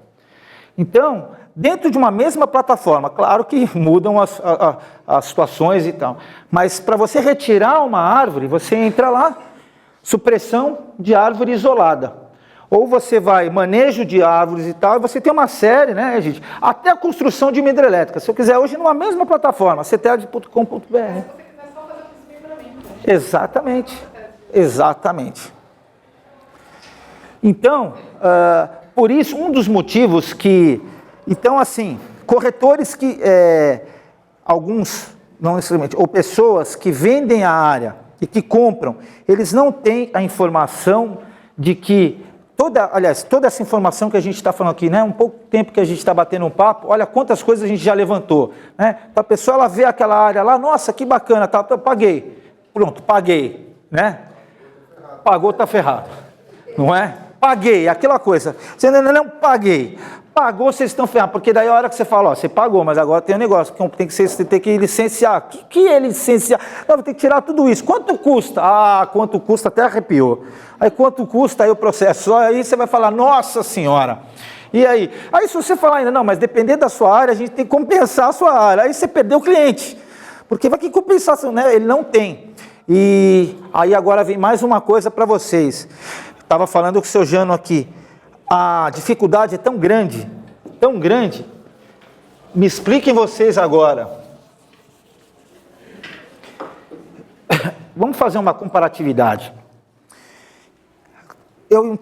Então, dentro de uma mesma plataforma, claro que mudam as situações e tal, mas para você retirar uma árvore, você entra lá, supressão de árvore isolada. Ou você vai, manejo de árvores e tal, e você tem uma série, né, gente? Até a construção de uma hidrelétrica. Se eu quiser hoje, numa mesma plataforma, cetesb.com.br. Exatamente. Então, por isso, um dos motivos que... Então, assim, corretores que... alguns, não necessariamente, ou pessoas que vendem a área e que compram, eles não têm a informação de que... toda essa informação que a gente está falando aqui, né? Um pouco tempo que a gente está batendo um papo, olha quantas coisas a gente já levantou. Né? Então, a pessoa ela vê aquela área lá, nossa, que bacana, tá, eu paguei. Pronto, paguei. Né? Pagou, tá ferrado. Não é? Paguei, aquela coisa. Você não paguei. Pagou, vocês estão ferrados. Porque daí a hora que você fala, ó, você pagou, mas agora tem um negócio, você tem que licenciar. O que é licenciar? Não, vou ter que tirar tudo isso. Quanto custa? Quanto custa? Até arrepiou. Aí quanto custa aí o processo? Aí você vai falar, nossa senhora. E aí? Aí se você falar ainda, não, mas dependendo da sua área, a gente tem que compensar a sua área. Aí você perdeu o cliente. Porque vai que compensação, né? Ele não tem. E aí agora vem mais uma coisa para vocês. Estava falando com o seu Jano aqui, a dificuldade é tão grande, me expliquem vocês agora. Vamos fazer uma comparatividade. Eu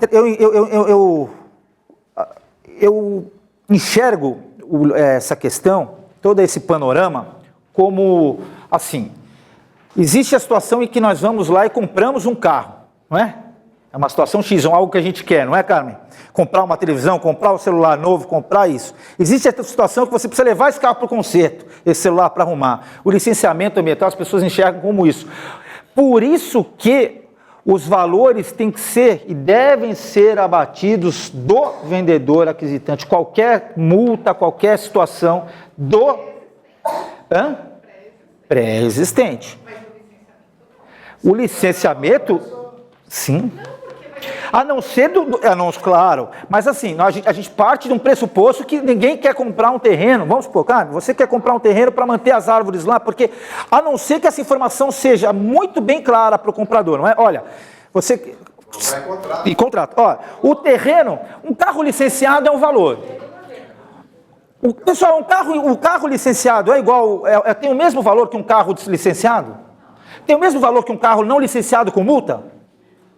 enxergo essa questão, todo esse panorama, como assim, existe a situação em que nós vamos lá e compramos um carro, não é? É uma situação X, algo que a gente quer, não é, Carmen? Comprar uma televisão, comprar um celular novo, comprar isso. Existe essa situação que você precisa levar esse carro para o conserto, esse celular para arrumar. O licenciamento ambiental, as pessoas enxergam como isso. Por isso que os valores têm que ser e devem ser abatidos do vendedor aquisitante. Qualquer multa, qualquer situação do pré-existente. O licenciamento, sim. A não ser claro, mas assim, a gente parte de um pressuposto que ninguém quer comprar um terreno, vamos supor, cara, você quer comprar um terreno para manter as árvores lá, porque a não ser que essa informação seja muito bem clara para o comprador, não é? Olha, você... E contrato. Ó, o terreno, um carro licenciado é um valor. Pessoal, o carro licenciado é igual, tem o mesmo valor que um carro licenciado? Tem o mesmo valor que um carro não licenciado com multa?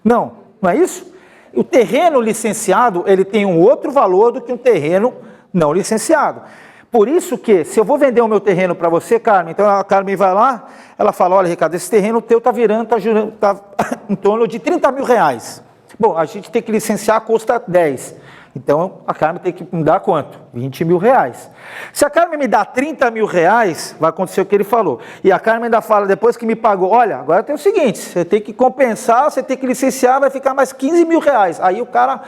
Não é isso? O terreno licenciado, ele tem um outro valor do que um terreno não licenciado. Por isso que, se eu vou vender o meu terreno para você, Carmen, então a Carmen vai lá, ela fala, olha, Ricardo, esse terreno teu está em torno de 30 mil reais. Bom, a gente tem que licenciar, custa 10. Então, a Carmen tem que me dar quanto? 20 mil reais. Se a Carmen me dá 30 mil reais, vai acontecer o que ele falou. E a Carmen ainda fala, depois que me pagou, olha, agora tem o seguinte, você tem que compensar, você tem que licenciar, vai ficar mais 15 mil reais. Aí o cara,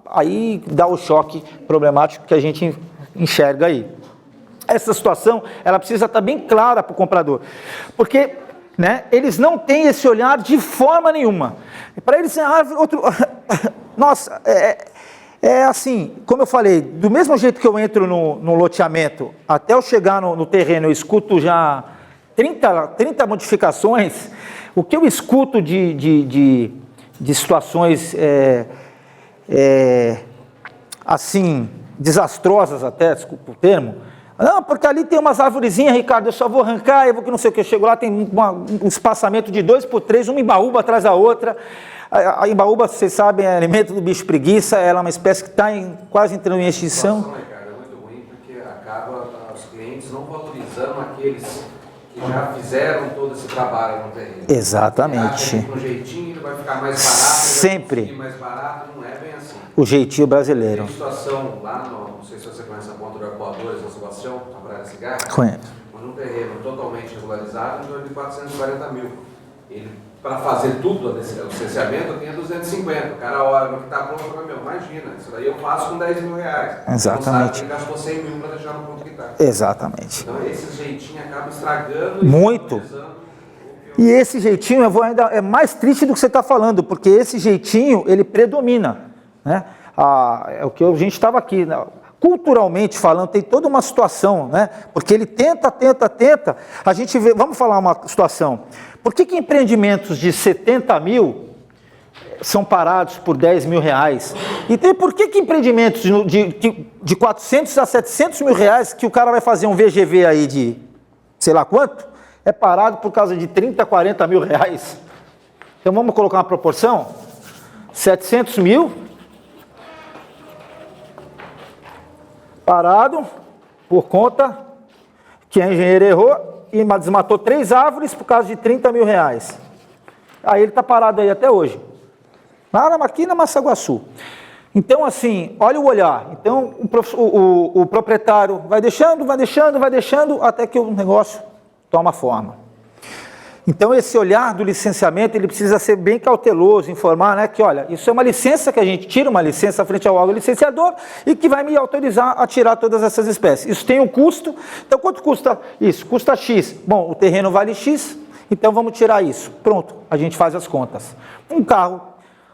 aí dá o choque problemático que a gente enxerga aí. Essa situação, ela precisa estar bem clara para o comprador. Porque, né, eles não têm esse olhar de forma nenhuma. Para eles, nossa, é assim, como eu falei, do mesmo jeito que eu entro no loteamento, até eu chegar no terreno, eu escuto já 30 modificações, o que eu escuto de situações, assim, desastrosas até, desculpa o termo, Não, porque ali tem umas arvorezinhas, Ricardo, eu só vou arrancar, eu vou que não sei o que, eu chego lá, tem um espaçamento de 2x3, uma embaúba atrás da outra. A embaúba, vocês sabem, é alimento do bicho preguiça, ela é uma espécie que está quase entrando em extinção. A situação, Ricardo, é muito ruim porque acaba os clientes não valorizando aqueles que já fizeram todo esse trabalho no terreno. Exatamente. Acha que com jeitinho ele vai ficar mais barato, Sempre. Ele vai mais barato, não é bem assim. O jeitinho brasileiro. Tem situação lá, não sei se você conhece a Ponta do Arpoadores, São Sebastião, a Praia da Cigarra. Conheço. Um terreno totalmente regularizado, em torno de 440 mil. Ele, para fazer tudo, o licenciamento, eu tinha 250. O cara olha no que está pronto, meu, imagina, isso daí eu faço com 10 mil reais. Exatamente. Ele gastou 100 mil para deixar no ponto que está. Exatamente. Então esse jeitinho acaba estragando Muito. E esse jeitinho, eu vou ainda, é mais triste do que você está falando, porque esse jeitinho, ele predomina. Né? É o que a gente estava aqui, né? Culturalmente falando, tem toda uma situação, né? Porque ele tenta, a gente vê, vamos falar uma situação, por que empreendimentos de 70 mil são parados por 10 mil reais? E por que empreendimentos de 400 a 700 mil reais, que o cara vai fazer um VGV aí de sei lá quanto, é parado por causa de 30, 40 mil reais? Então vamos colocar uma proporção, 700 mil, parado por conta que a engenheira errou e desmatou 3 árvores por causa de 30 mil reais. Aí ele está parado aí até hoje. Aqui na Massaguaçu. Então, assim, olha o olhar. Então, o proprietário vai deixando, até que o negócio toma forma. Então, esse olhar do licenciamento, ele precisa ser bem cauteloso, informar, né, que, olha, isso é uma licença que a gente tira, uma licença frente ao órgão licenciador e que vai me autorizar a tirar todas essas espécies. Isso tem um custo. Então, quanto custa isso? Custa X. Bom, o terreno vale X, então vamos tirar isso. Pronto, a gente faz as contas. Um carro,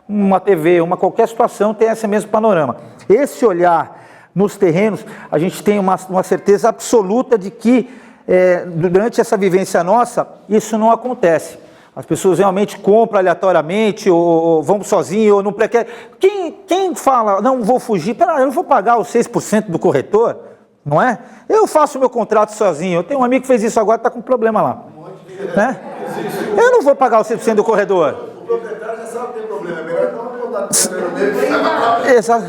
uma TV, qualquer situação tem esse mesmo panorama. Esse olhar nos terrenos, a gente tem uma certeza absoluta de que durante essa vivência nossa, isso não acontece. As pessoas realmente compram aleatoriamente, ou vão sozinho, ou não quer. Quem fala, não vou fugir, eu não vou pagar os 6% do corretor, não é? Eu faço meu contrato sozinho. Eu tenho um amigo que fez isso agora, está com problema lá. Né? Eu não vou pagar os 6% do corredor. O proprietário já sabe que tem problema, é melhor então não contar com o terreno dele. Exato.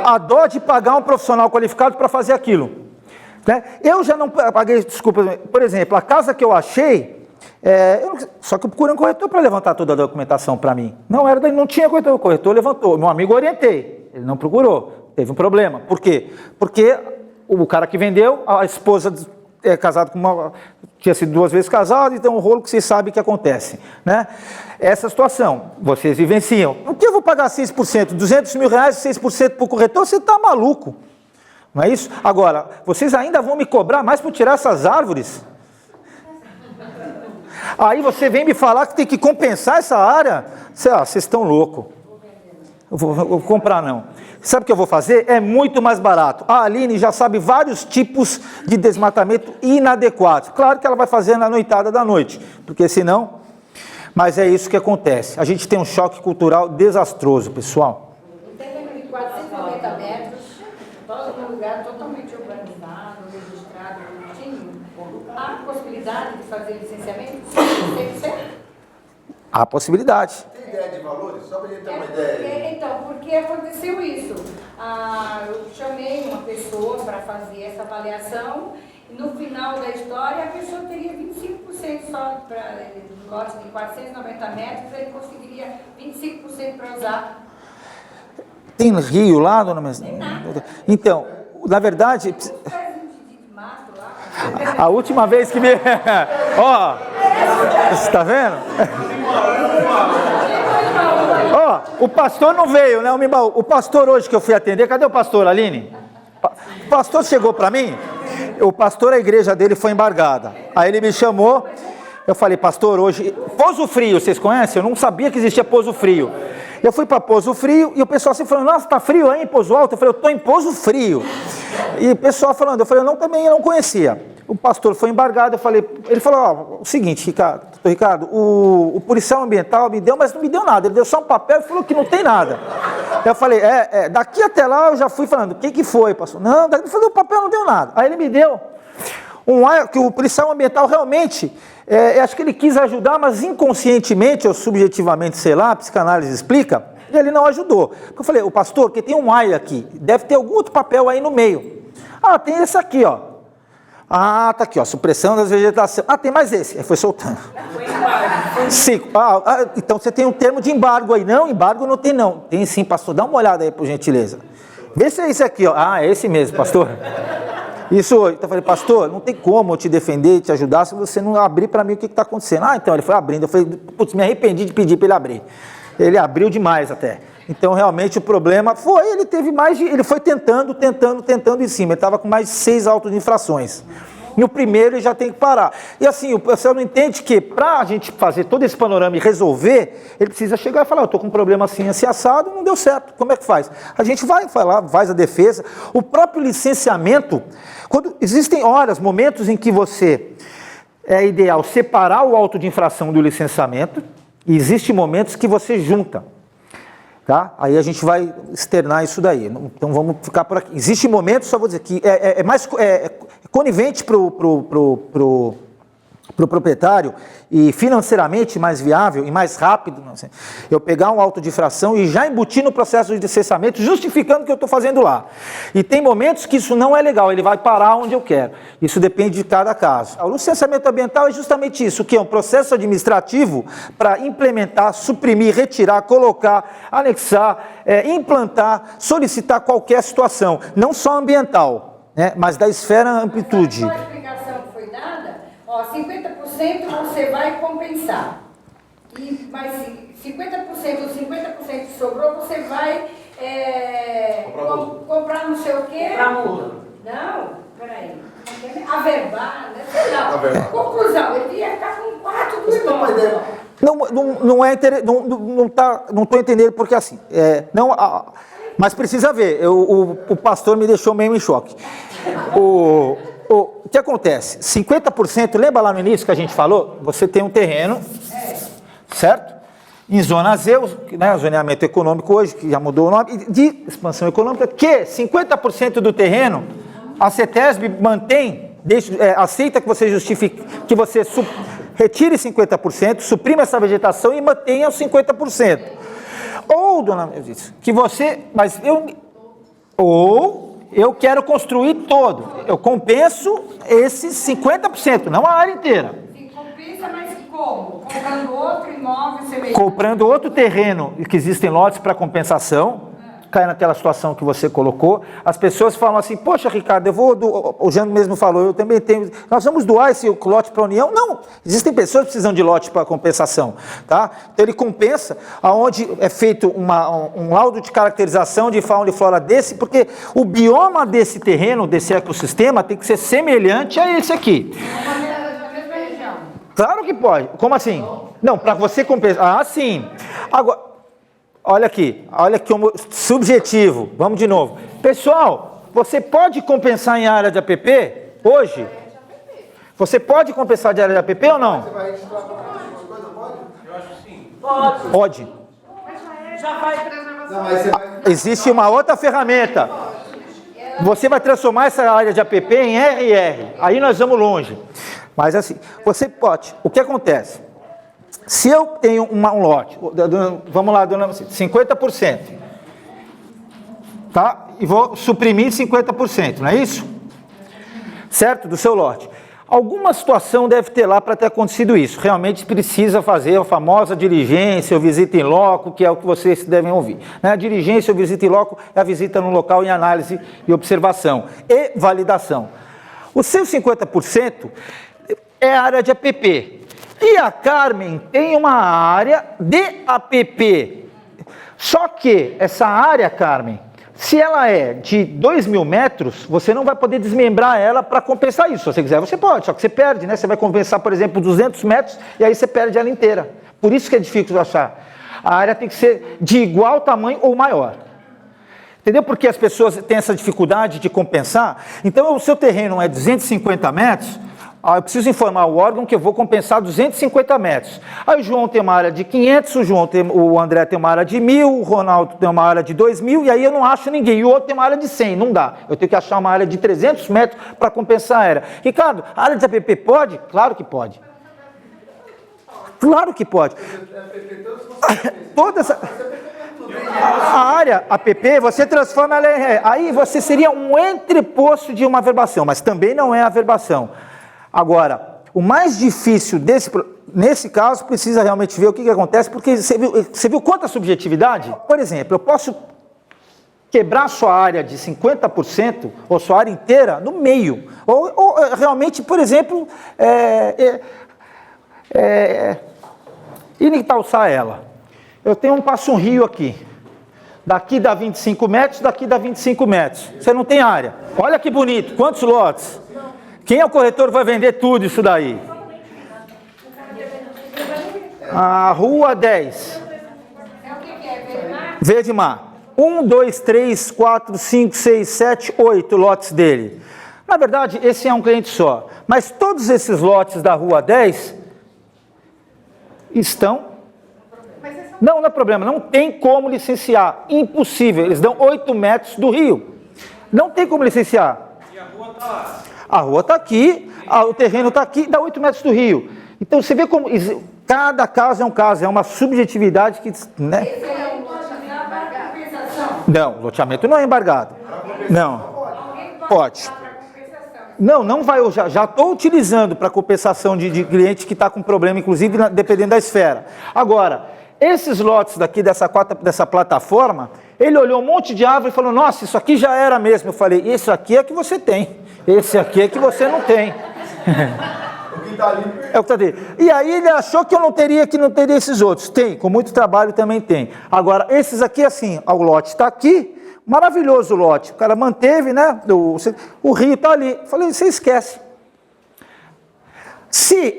A dó de pagar um profissional qualificado para fazer aquilo. Né? Eu já não paguei, desculpa, por exemplo, a casa que eu achei, só que eu procurei um corretor para levantar toda a documentação para mim. Não tinha corretor, o corretor levantou. Meu amigo orientei, ele não procurou, teve um problema. Por quê? Porque o cara que vendeu, a esposa é casada com tinha sido 2 vezes casado, então o rolo que vocês sabem que acontece. Né? Essa situação, vocês vivenciam. Por que eu vou pagar 6%? 200 mil reais, 6% para o corretor? Você está maluco. Não é isso? Agora, vocês ainda vão me cobrar mais por tirar essas árvores? Aí você vem me falar que tem que compensar essa área? Vocês estão loucos. Eu vou comprar não. Sabe o que eu vou fazer? É muito mais barato. A Aline já sabe vários tipos de desmatamento inadequados. Claro que ela vai fazer na noitada da noite, porque senão... Mas é isso que acontece. A gente tem um choque cultural desastroso, pessoal. Tem 490 metros, todo um lugar totalmente urbanizado, registrado, bonitinho. Há possibilidade de fazer licenciamento? Sim, Há possibilidade. Tem ideia de valores? Só para a gente ter uma ideia. Então, porque aconteceu isso. Eu chamei uma pessoa para fazer essa avaliação e no final da história a pessoa teria 25% só para lote de 490 metros, ele conseguiria 25% para usar. Tem rio lá, dona Mestre? Tem nada. Então, na verdade... Mato lá. A última vez que me... Ó, você está vendo? Ó, o pastor não veio, né? O pastor hoje que eu fui atender, cadê o pastor, Aline? O pastor chegou para mim, o pastor, a igreja dele foi embargada. Aí ele me chamou, eu falei, pastor, hoje... Pouso Frio, vocês conhecem? Eu não sabia que existia Pouso Frio. Eu fui para Pouso Frio e o pessoal assim falando, nossa, tá frio aí em Pouso Alto? Eu falei, eu tô em Pouso Frio. E o pessoal falando, eu falei, também não conhecia. O pastor foi embargado, eu falei, ele falou, ó, o seguinte, Ricardo, o policial ambiental me deu, mas não me deu nada, ele deu só um papel e falou que não tem nada. Eu falei, daqui até lá eu já fui falando, o que foi, pastor? Não, daqui o papel não deu nada. Aí ele me deu que o policial ambiental realmente, acho que ele quis ajudar, mas inconscientemente ou subjetivamente, sei lá, a psicanálise explica, e ele não ajudou. Porque eu falei, o pastor, que tem um aia aqui, deve ter algum outro papel aí no meio. Ah, tem esse aqui, ó. Ah, tá aqui, ó, supressão das vegetações. Ah, tem mais esse. Aí foi soltando. Sim. Então você tem um termo de embargo aí. Não, embargo não tem não. Tem sim, pastor. Dá uma olhada aí, por gentileza. Vê se é esse aqui, ó. Ah, é esse mesmo, pastor. Isso, então eu falei, pastor, não tem como eu te defender e te ajudar se você não abrir para mim o que está acontecendo. Ah, então ele foi abrindo. Eu falei, putz, me arrependi de pedir para ele abrir. Ele abriu demais até. Então, realmente, o problema foi, ele foi tentando em cima. Ele estava com mais de 6 autos de infrações. E o primeiro ele já tem que parar. E assim, o pessoal não entende que para a gente fazer todo esse panorama e resolver, ele precisa chegar e falar, eu estou com um problema assim assado, não deu certo, como é que faz? A gente vai lá, faz a defesa. O próprio licenciamento, quando existem horas, momentos em que é ideal separar o auto de infração do licenciamento, e existem momentos que você junta. Tá? Aí a gente vai externar isso daí. Então vamos ficar por aqui. Existe momentos, só vou dizer que é mais conivente para o proprietário e financeiramente mais viável e mais rápido, não sei, eu pegar um auto de infração e já embutir no processo de licenciamento, justificando o que eu estou fazendo lá. E tem momentos que isso não é legal, ele vai parar onde eu quero. Isso depende de cada caso. O licenciamento ambiental é justamente isso, que é um processo administrativo para implementar, suprimir, retirar, colocar, anexar, implantar, solicitar qualquer situação, não só ambiental, né, mas da esfera amplitude. A explicação que foi dada, 50% você vai compensar. Mas 50% ou 50% que sobrou, você vai comprar não sei o quê. Comprar multa. Não, peraí. Averbar, né? Sei lá. Conclusão, ele ia ficar com 4 do imóvel. Não estou entendendo porque assim, mas precisa ver, o pastor me deixou meio em choque. O que acontece? 50%, lembra lá no início que a gente falou? Você tem um terreno, certo? Em zona Z, né, zoneamento econômico hoje, que já mudou o nome, de expansão econômica, que 50% do terreno, a CETESB mantém, aceita que você justifique, que você retire 50%, suprima essa vegetação e mantenha os 50%. Ou, dona Eunice, que você, eu quero construir todo, eu compenso esses 50%, não a área inteira. Sim, compensa, mas como? Comprando outro imóvel semelhante? Comprando outro terreno, que existem lotes para compensação, cai naquela situação que você colocou. As pessoas falam assim, poxa, Ricardo, o Jean mesmo falou, eu também tenho, nós vamos doar esse lote para a União? Não, existem pessoas que precisam de lote para compensação, tá? Então ele compensa aonde é feito um laudo de caracterização de fauna e flora desse, porque o bioma desse terreno, desse ecossistema, tem que ser semelhante a esse aqui. Na mesma região. Claro que pode. Como assim? Não, para você compensar. Ah, sim. Agora, olha aqui como subjetivo. Vamos de novo. Pessoal, você pode compensar em área de APP hoje? Você pode compensar de área de APP ou não? Você vai registrar para alguma coisa, pode? Eu acho que sim. Pode. Já vai preservação. Não, mas você vai... Existe uma outra ferramenta. Você vai transformar essa área de APP em RR. Aí nós vamos longe. Mas assim, você pode. O que acontece? Se eu tenho um lote, vamos lá, dona 50%, tá? E vou suprimir 50%, não é isso? Certo? Do seu lote. Alguma situação deve ter lá para ter acontecido isso. Realmente precisa fazer a famosa diligência ou visita em loco, que é o que vocês devem ouvir. A diligência ou visita em loco é a visita no local em análise e observação e validação. O seu 50% é a área de APP. E a Carmen tem uma área de APP. Só que essa área, Carmen, se ela é de 2.000 metros, você não vai poder desmembrar ela para compensar isso. Se você quiser, você pode, só que você perde, né? Você vai compensar, por exemplo, 200 metros e aí você perde ela inteira. Por isso que é difícil de achar. A área tem que ser de igual tamanho ou maior. Entendeu? Porque as pessoas têm essa dificuldade de compensar. Então, o seu terreno é 250 metros... eu preciso informar o órgão que eu vou compensar 250 metros. Aí o João tem uma área de 500, o André tem uma área de 1.000, o Ronaldo tem uma área de 2.000, e aí eu não acho ninguém. E o outro tem uma área de 100, não dá. Eu tenho que achar uma área de 300 metros para compensar a área. Ricardo, a área de APP pode? Claro que pode. Claro que pode. Toda essa... A área APP, você transforma ela em... Aí você seria um entreposto de uma averbação, mas também não é averbação. Agora, o mais difícil nesse caso, precisa realmente ver o que acontece, porque você viu quanta subjetividade? Por exemplo, eu posso quebrar sua área de 50%, ou sua área inteira, no meio. Ou realmente, por exemplo, entalçar ela. Eu tenho um rio aqui. Daqui dá 25 metros, daqui dá 25 metros. Você não tem área. Olha que bonito, quantos lotes? Quem é o corretor que vai vender tudo isso daí? A rua 10. Verde Mar. 1, 2, 3, 4, 5, 6, 7, 8 lotes dele. Na verdade, esse é um cliente só. Mas todos esses lotes da rua 10 estão... Não é problema, não tem como licenciar. Impossível. Eles dão 8 metros do rio. Não tem como licenciar. E a rua está lá? A rua está aqui, o terreno está aqui, dá 8 metros do rio. Então você vê como cada caso é um caso, é uma subjetividade que... Né? Esse é um loteamento para compensação. Não, loteamento não é embargado. Não. Pode. Não vai, eu já estou utilizando para compensação de cliente que está com problema, inclusive dependendo da esfera. Agora, esses lotes daqui dessa plataforma, ele olhou um monte de árvore e falou, nossa, isso aqui já era mesmo. Eu falei, esse aqui é que você tem. Esse aqui é que você não tem. O que está ali... É o que está ali. E aí ele achou que eu não teria esses outros. Tem, com muito trabalho também tem. Agora, esses aqui, assim, o lote está aqui, maravilhoso o lote. O cara manteve, né? O rio está ali. Eu falei, você esquece.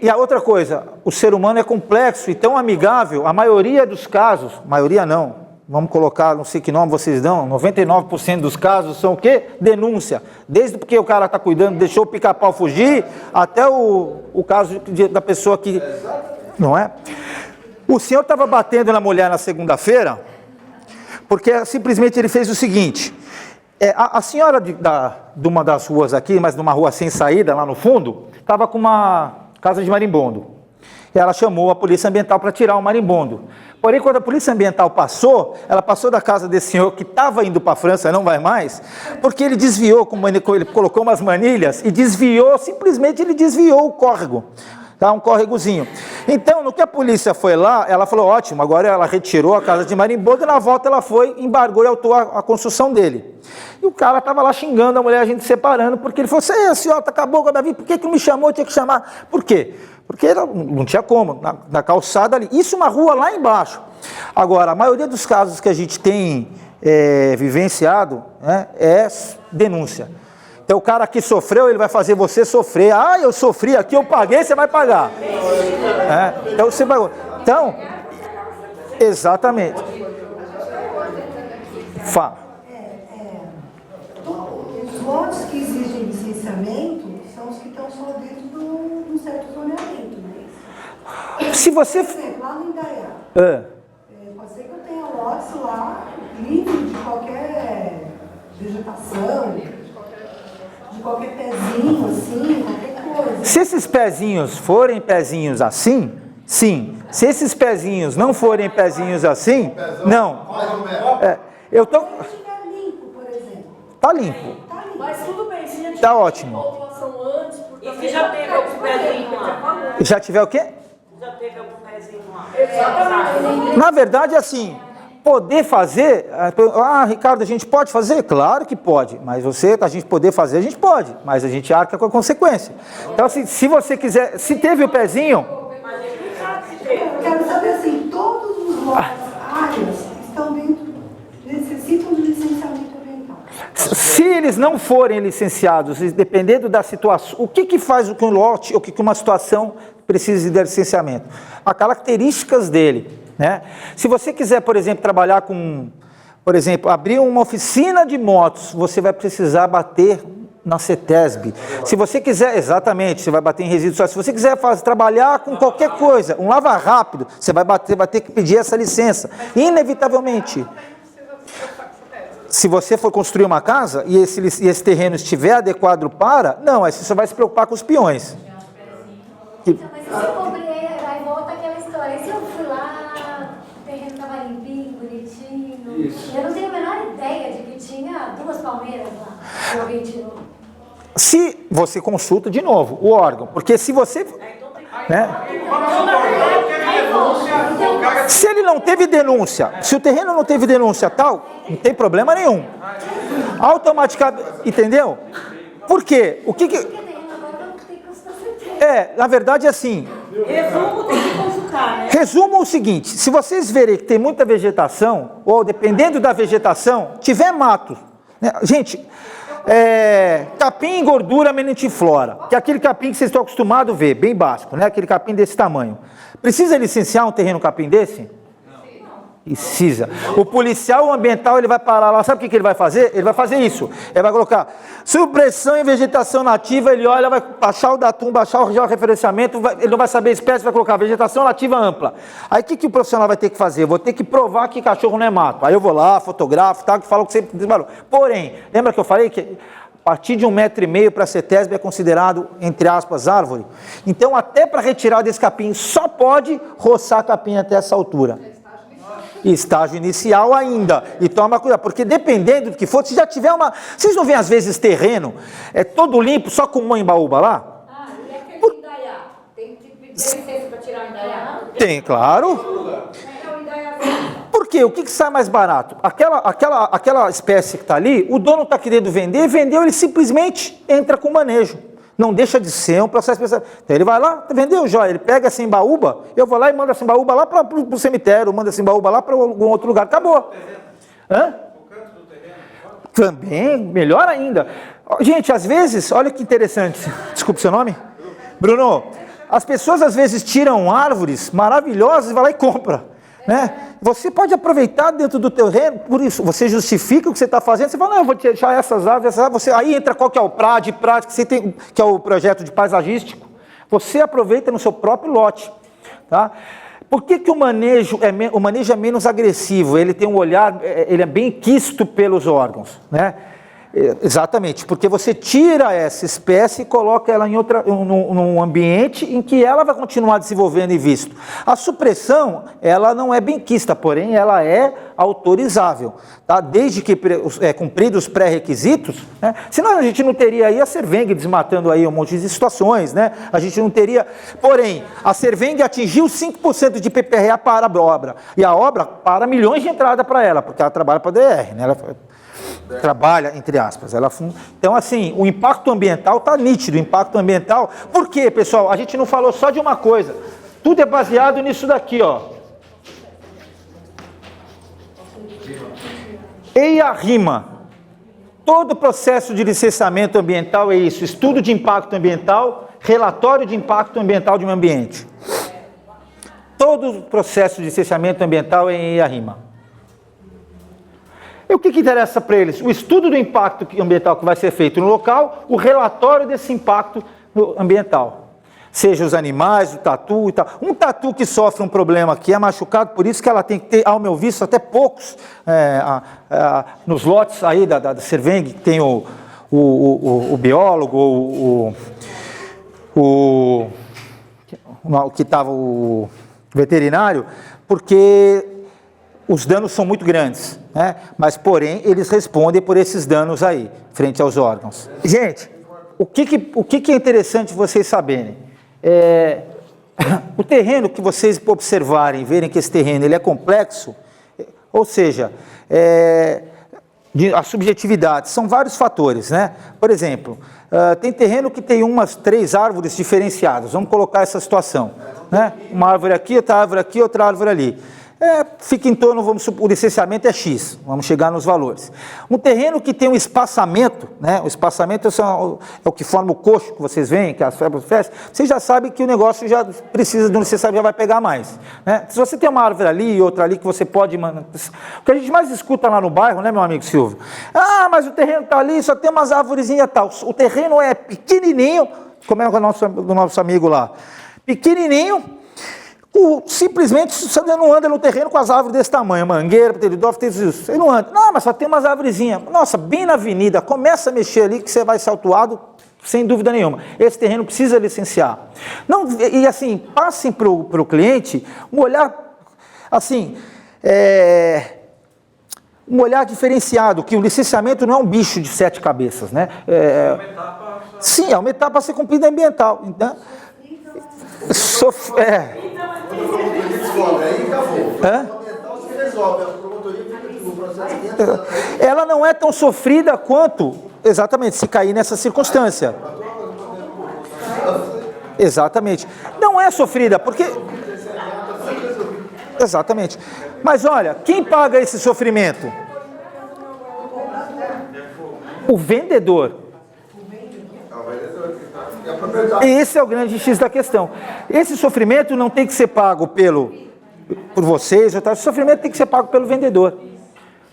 E a outra coisa, o ser humano é complexo e tão amigável, a maioria dos casos, maioria não, vamos colocar, não sei que nome vocês dão, 99% dos casos são o quê? Denúncia. Desde porque o cara está cuidando, deixou o pica-pau fugir, até o caso da pessoa que... Não é? O senhor estava batendo na mulher na segunda-feira, porque simplesmente ele fez o seguinte, a senhora de uma das ruas aqui, mas numa rua sem saída, lá no fundo, estava com uma casa de marimbondo. E ela chamou a polícia ambiental para tirar o marimbondo. Porém, quando a polícia ambiental passou, ela passou da casa desse senhor que estava indo para a França, não vai mais, porque ele desviou, ele colocou umas manilhas e desviou, simplesmente ele desviou o córrego. Tá, um córregozinho. Então, no que a polícia foi lá, ela falou, ótimo, agora ela retirou a casa de marimbondo e na volta ela foi, embargou e autuou a construção dele. E o cara estava lá xingando a mulher, a gente separando, porque ele falou assim, a senhora acabou com a Davi, por que não me chamou, tinha que chamar? Por quê? Porque não tinha como, na calçada ali. Isso uma rua lá embaixo. Agora, a maioria dos casos que a gente tem vivenciado, né, é denúncia. Então o cara que sofreu, ele vai fazer você sofrer. Ah, eu sofri aqui, eu paguei, você vai pagar. Então você vai... Então, exatamente. Fala. Os lotes que exigem licenciamento são os que estão só dentro de um certo zoneamento, né? Se você... Por exemplo, lá no Indaiá, pode ser que eu tenha lotes lá livres de qualquer vegetação, de qualquer pezinho assim, qualquer coisa. Se esses pezinhos forem pezinhos assim, sim. Se esses pezinhos não forem pezinhos assim, não. Eu tô... Se estiver limpo, por exemplo. Tá limpo. Mas tudo bem, se já tiver Tá ótimo. autuação antes, porque E se já teve algum pezinho lá? Já tiver o quê? Já teve algum pezinho lá? Exatamente. Na verdade, assim, poder fazer... Ah, Ricardo, a gente pode fazer? Claro que pode. Mas a gente poder fazer, a gente pode. Mas a gente arca com a consequência. Então, assim, se você quiser... Se teve o pezinho... Eu quero saber assim, todos os lotes, áreas estão dentro, necessitam de licenciamento ambiental. Se eles não forem licenciados, dependendo da situação, o que faz com um lote ou que uma situação precise de licenciamento? As características dele, né? Se você quiser, por exemplo, trabalhar com, por exemplo, abrir uma oficina de motos, você vai precisar bater na CETESB. Se você quiser, exatamente, você vai bater em resíduos sólidos. Se você quiser trabalhar com qualquer coisa, um lava rápido, você vai ter que pedir essa licença, inevitavelmente. Se você for construir uma casa e esse terreno estiver adequado para, não, aí você só vai se preocupar com os peões. Então, mas se eu comprei, aí volta aquela história. E se eu fui lá, o terreno estava limpinho, bonitinho. Isso. Eu não tenho a menor ideia de que tinha 2 palmeiras lá. Eu retirou. Se você consulta de novo o órgão, porque se você... Né? Se ele não teve denúncia, se o terreno não teve denúncia tal, não tem problema nenhum. Automaticamente, entendeu? Por quê? O que na verdade é assim. Resumo tem que consultar, né? Resumo o seguinte, se vocês verem que tem muita vegetação, ou dependendo da vegetação, tiver mato, né? Gente, capim, gordura, menentiflora, que é aquele capim que vocês estão acostumados a ver, bem básico, né? Aquele capim desse tamanho. Precisa licenciar um terreno capim desse? Precisa. O policial ambiental, ele vai parar lá, sabe o que ele vai fazer? Ele vai fazer isso, ele vai colocar supressão em vegetação nativa, ele olha, vai baixar o datum, baixar o referenciamento, ele não vai saber a espécie, vai colocar vegetação nativa ampla. Aí o que o profissional vai ter que fazer? Eu vou ter que provar que cachorro não é mato. Aí eu vou lá, fotografo, que falo que você desvalor. Porém, lembra que eu falei que a partir de 1,5 metro para a CETESB é considerado, entre aspas, árvore? Então, até para retirar desse capim, só pode roçar capim até essa altura. Estágio inicial ainda. E toma cuidado, porque dependendo do que for, se já tiver uma... Vocês não veem às vezes terreno, todo limpo, só com mãe-baúba lá? E aquele indaiá? Tem que pedir licença para tirar o indaiá? Tem, claro. Por quê? O que sai mais barato? Aquela espécie que está ali, o dono está querendo vender, vendeu, ele simplesmente entra com manejo. Não deixa de ser um processo especial. Então ele vai lá, vendeu, joia, ele pega essa embaúba, eu vou lá e mando essa embaúba lá para o cemitério, mando essa embaúba lá para algum outro lugar, acabou. Hã? Também, melhor ainda. Gente, às vezes, olha que interessante, desculpa o seu nome? Bruno, as pessoas às vezes tiram árvores maravilhosas e vai lá e compra. Né? Você pode aproveitar dentro do teu terreno, por isso, você justifica o que você está fazendo, você fala, não, eu vou deixar essas árvores, você, aí entra qual que é o PRAD, que você tem, que é o projeto de paisagístico, você aproveita no seu próprio lote. Tá? Por que o manejo é menos agressivo? Ele tem um olhar, ele é bem quisto pelos órgãos, né? Exatamente, porque você tira essa espécie e coloca ela em num ambiente em que ela vai continuar desenvolvendo e visto. A supressão, ela não é benquista, porém ela é autorizável, tá? Desde que cumpridos os pré-requisitos, né? Senão a gente não teria aí a Serveng desmatando aí um monte de situações, né? A gente não teria, porém, a Serveng atingiu 5% de PPRA para a obra, e a obra para milhões de entrada para ela, porque ela trabalha para a DR, né? Ela trabalha, entre aspas. Então, assim, o impacto ambiental está nítido, o impacto ambiental. Por quê, pessoal? A gente não falou só de uma coisa. Tudo é baseado nisso daqui, ó. EIA-RIMA. Todo processo de licenciamento ambiental é isso. Estudo de impacto ambiental, relatório de impacto ambiental de meio ambiente. Todo processo de licenciamento ambiental é em EIA-RIMA. E o que interessa para eles? O estudo do impacto ambiental que vai ser feito no local, o relatório desse impacto ambiental. Seja os animais, o tatu e tal. Um tatu que sofre um problema, que é machucado, por isso que ela tem que ter, ao meu visto, até poucos, nos lotes aí da Serveng, que tem o biólogo, que estava o veterinário, porque os danos são muito grandes, né? Mas, porém, eles respondem por esses danos aí, frente aos órgãos. Gente, o que é interessante vocês saberem? O terreno que vocês observarem, verem que esse terreno ele é complexo, ou seja, a subjetividade, são vários fatores, né? Por exemplo, tem terreno que tem 3 árvores diferenciadas, vamos colocar essa situação, né? Uma árvore aqui, outra árvore ali. fica em torno, vamos supor, o licenciamento é X, vamos chegar nos valores. Um terreno que tem um espaçamento, né? O espaçamento é o que forma o coxo que vocês veem, que as febres fecham, vocês já sabem que o negócio já precisa de um licenciamento, já vai pegar mais. Né? Se você tem uma árvore ali e outra ali que você pode... O que a gente mais escuta lá no bairro, né, meu amigo Silvio? Ah, mas o terreno está ali, só tem umas árvorezinhas e tal. O terreno é pequenininho, como é o nosso amigo lá, pequenininho, simplesmente você não anda no terreno com as árvores desse tamanho, mangueira, pteridófilo, isso. Você não anda. Não, mas só tem umas árvorezinhas. Nossa, bem na avenida, começa a mexer ali que você vai ser autuado, sem dúvida nenhuma. Esse terreno precisa licenciar. Não, e assim, passem para o cliente um olhar, assim, um olhar diferenciado, que o licenciamento não é um bicho de 7 cabeças, né? Sim, é uma etapa a ser cumprida ambiental. Então, ela não é tão sofrida quanto, exatamente, se cair nessa circunstância. Exatamente. Não é sofrida, porque... Exatamente. Mas olha, quem paga esse sofrimento? O vendedor. Esse é o grande X da questão. Esse sofrimento não tem que ser pago por vocês, esse sofrimento tem que ser pago pelo vendedor.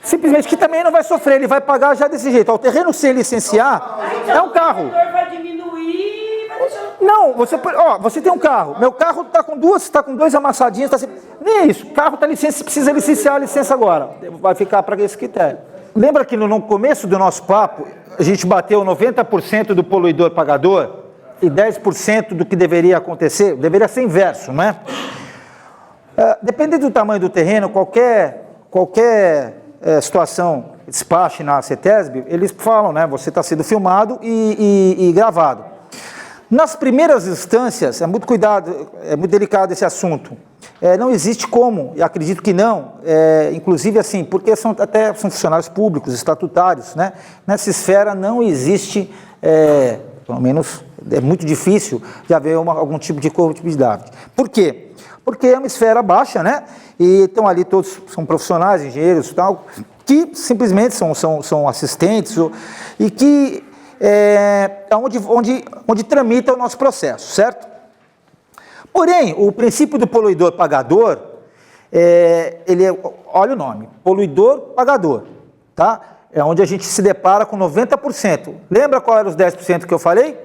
Simplesmente, que também não vai sofrer, ele vai pagar já desse jeito. O terreno sem licenciar é um carro. O vendedor vai diminuir, vai deixar... Não, você tem um carro. Meu carro está com 2 amassadinhos, nem é isso. O carro está licença, precisa licenciar a licença agora. Vai ficar para esse critério. Lembra que no começo do nosso papo, a gente bateu 90% do poluidor pagador e 10% do que deveria acontecer, deveria ser inverso, não é? Dependendo do tamanho do terreno, qualquer situação, despache na CETESB, eles falam, né? Você está sendo filmado e gravado. Nas primeiras instâncias, é muito delicado esse assunto. Não existe como, e acredito que não, inclusive assim, porque são funcionários públicos, estatutários, né? Nessa esfera não existe, pelo menos é muito difícil de haver algum tipo de corruptibilidade. Por quê? Porque é uma esfera baixa, né? E estão ali todos, são profissionais, engenheiros e tal, que simplesmente são assistentes e que onde tramita o nosso processo, certo? Porém, o princípio do poluidor pagador, olha o nome, poluidor pagador, tá? É onde a gente se depara com 90%. Lembra qual eram os 10% que eu falei?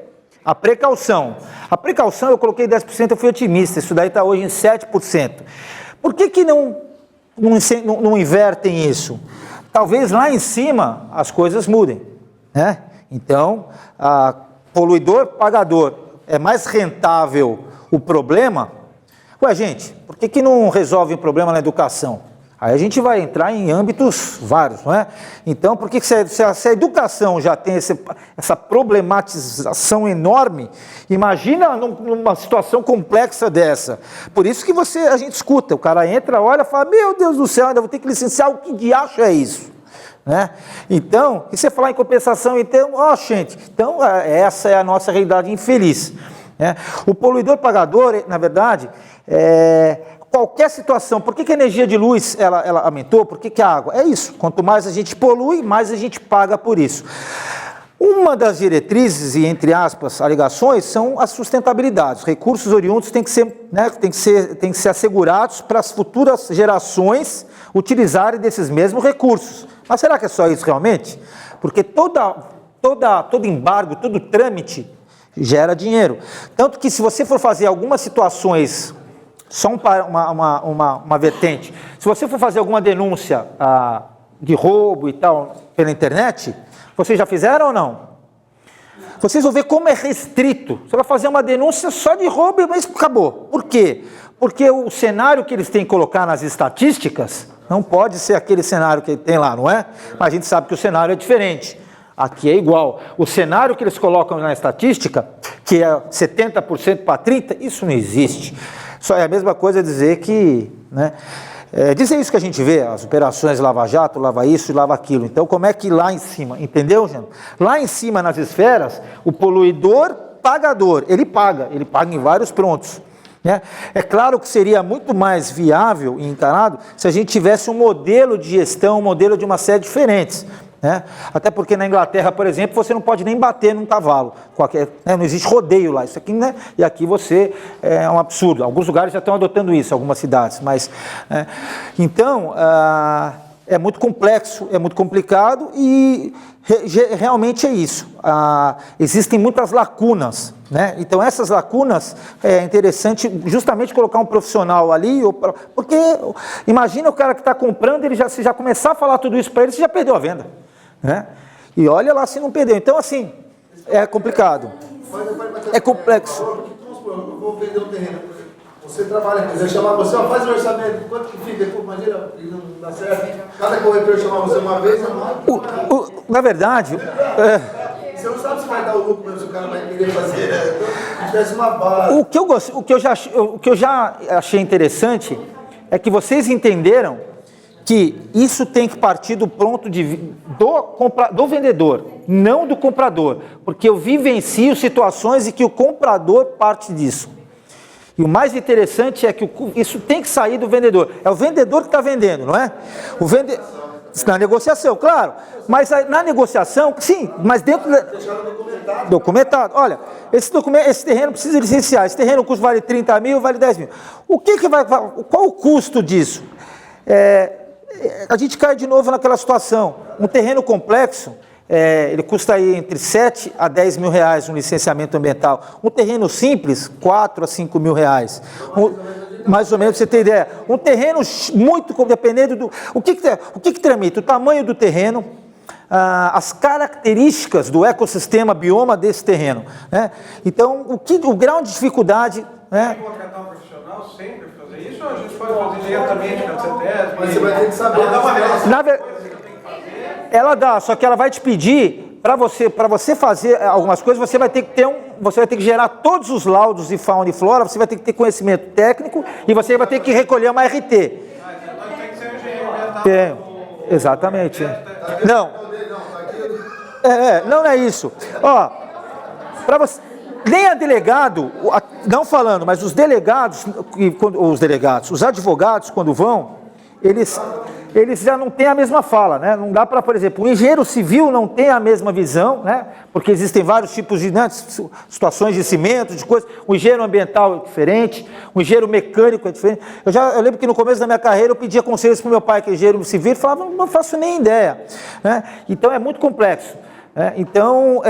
A precaução. A precaução eu coloquei 10%, eu fui otimista, isso daí está hoje em 7%. Por que não invertem isso? Talvez lá em cima as coisas mudem, né? Então, poluidor pagador, é mais rentável o problema? Ué, gente, por que não resolve o problema na educação? Aí a gente vai entrar em âmbitos vários, não é? Então, por que se a educação já tem essa problematização enorme, imagina numa situação complexa dessa. Por isso que a gente escuta, o cara entra, olha e fala, meu Deus do céu, ainda vou ter que licenciar, o que diacho é isso? Né? Então, e você falar em compensação, então, gente, então essa é a nossa realidade infeliz. Né? O poluidor pagador, na verdade, qualquer situação, por que a energia de luz ela aumentou? Por que a água? É isso, quanto mais a gente polui, mais a gente paga por isso. Uma das diretrizes e, entre aspas, alegações, são a sustentabilidade. Os recursos oriundos têm que ser assegurados para as futuras gerações utilizarem desses mesmos recursos. Mas será que é só isso realmente? Porque todo embargo, todo trâmite gera dinheiro. Tanto que se você for fazer algumas situações, só uma vertente, se você for fazer alguma denúncia de roubo e tal pela internet, vocês já fizeram ou não? Vocês vão ver como é restrito. Você vai fazer uma denúncia só de roubo, mas acabou. Por quê? Porque o cenário que eles têm que colocar nas estatísticas não pode ser aquele cenário que tem lá, não é? Mas a gente sabe que o cenário é diferente. Aqui é igual. O cenário que eles colocam na estatística, que é 70% para 30%, isso não existe. Só é a mesma coisa dizer que... né? Dizer isso que a gente vê, as operações Lava Jato, lava isso e lava aquilo. Então, como é que lá em cima, entendeu, gente? Lá em cima, nas esferas, o poluidor pagador, ele paga em vários pontos. né? É claro que seria muito mais viável e encarado se a gente tivesse um modelo de gestão, um modelo de uma série diferentes, né? Até porque na Inglaterra, por exemplo, você não pode nem bater num cavalo, né? Não existe rodeio lá, isso aqui, né? E aqui você é um absurdo. Alguns lugares já estão adotando isso, algumas cidades, mas então é muito complexo, é muito complicado e realmente é isso. Existem muitas lacunas, né? Então essas lacunas é interessante justamente colocar um profissional ali, porque imagina o cara que está comprando, se já começar a falar tudo isso para ele, você já perdeu a venda, né? E olha lá se não perdeu. Então assim, é complicado, é complexo. Eu vou vender um terreno, você trabalha aqui, você chamar você, faz o orçamento, quanto que fica? Imagina, não dá certo. Cada corretor chamar você uma vez, na verdade... Você não sabe se vai dar o lucro mesmo, se o cara vai querer fazer. Então, tivesse uma base. O que eu já achei interessante é que vocês entenderam que isso tem que partir do ponto do vendedor, não do comprador. Porque eu vivencio situações em que o comprador parte disso. E o mais interessante é que isso tem que sair do vendedor. É o vendedor que está vendendo, não é? Na negociação, claro. Mas na negociação, sim, mas dentro documentado. Olha, esse terreno precisa licenciar. Esse terreno vale 30 mil, vale 10 mil. Qual o custo disso? A gente cai de novo naquela situação. Um terreno complexo, ele custa aí entre 7 a 10 mil reais um licenciamento ambiental. Um terreno simples, 4 a 5 mil reais. Mais ou menos, pra você ter ideia. Um terreno muito, dependendo do... O que tramita? O tamanho do terreno, as características do ecossistema, bioma desse terreno, né? Então, o grau de dificuldade... Né? Tem que contratar um profissional sempre para fazer isso, ou a gente pode fazer diretamente com a CETESB? Mas você vai ter que saber. Ela dá, só que ela vai te pedir, para você fazer algumas coisas, você vai ter que gerar todos os laudos de fauna e flora, você vai ter que ter conhecimento técnico e você vai ter que recolher uma RT. Então tem que ser engenheiro ambiental. Exatamente. Não. Não é isso. Ó, para você... Nem a delegado, não falando, mas os delegados, os advogados, quando vão, eles já não têm a mesma fala, né? Não dá para, por exemplo, o engenheiro civil não tem a mesma visão, né? Porque existem vários tipos de situações de cimento, de coisas. O engenheiro ambiental é diferente, o engenheiro mecânico é diferente. Eu lembro que no começo da minha carreira eu pedia conselhos para o meu pai, que é engenheiro civil, e falava, não faço nem ideia, né? Então é muito complexo. Então,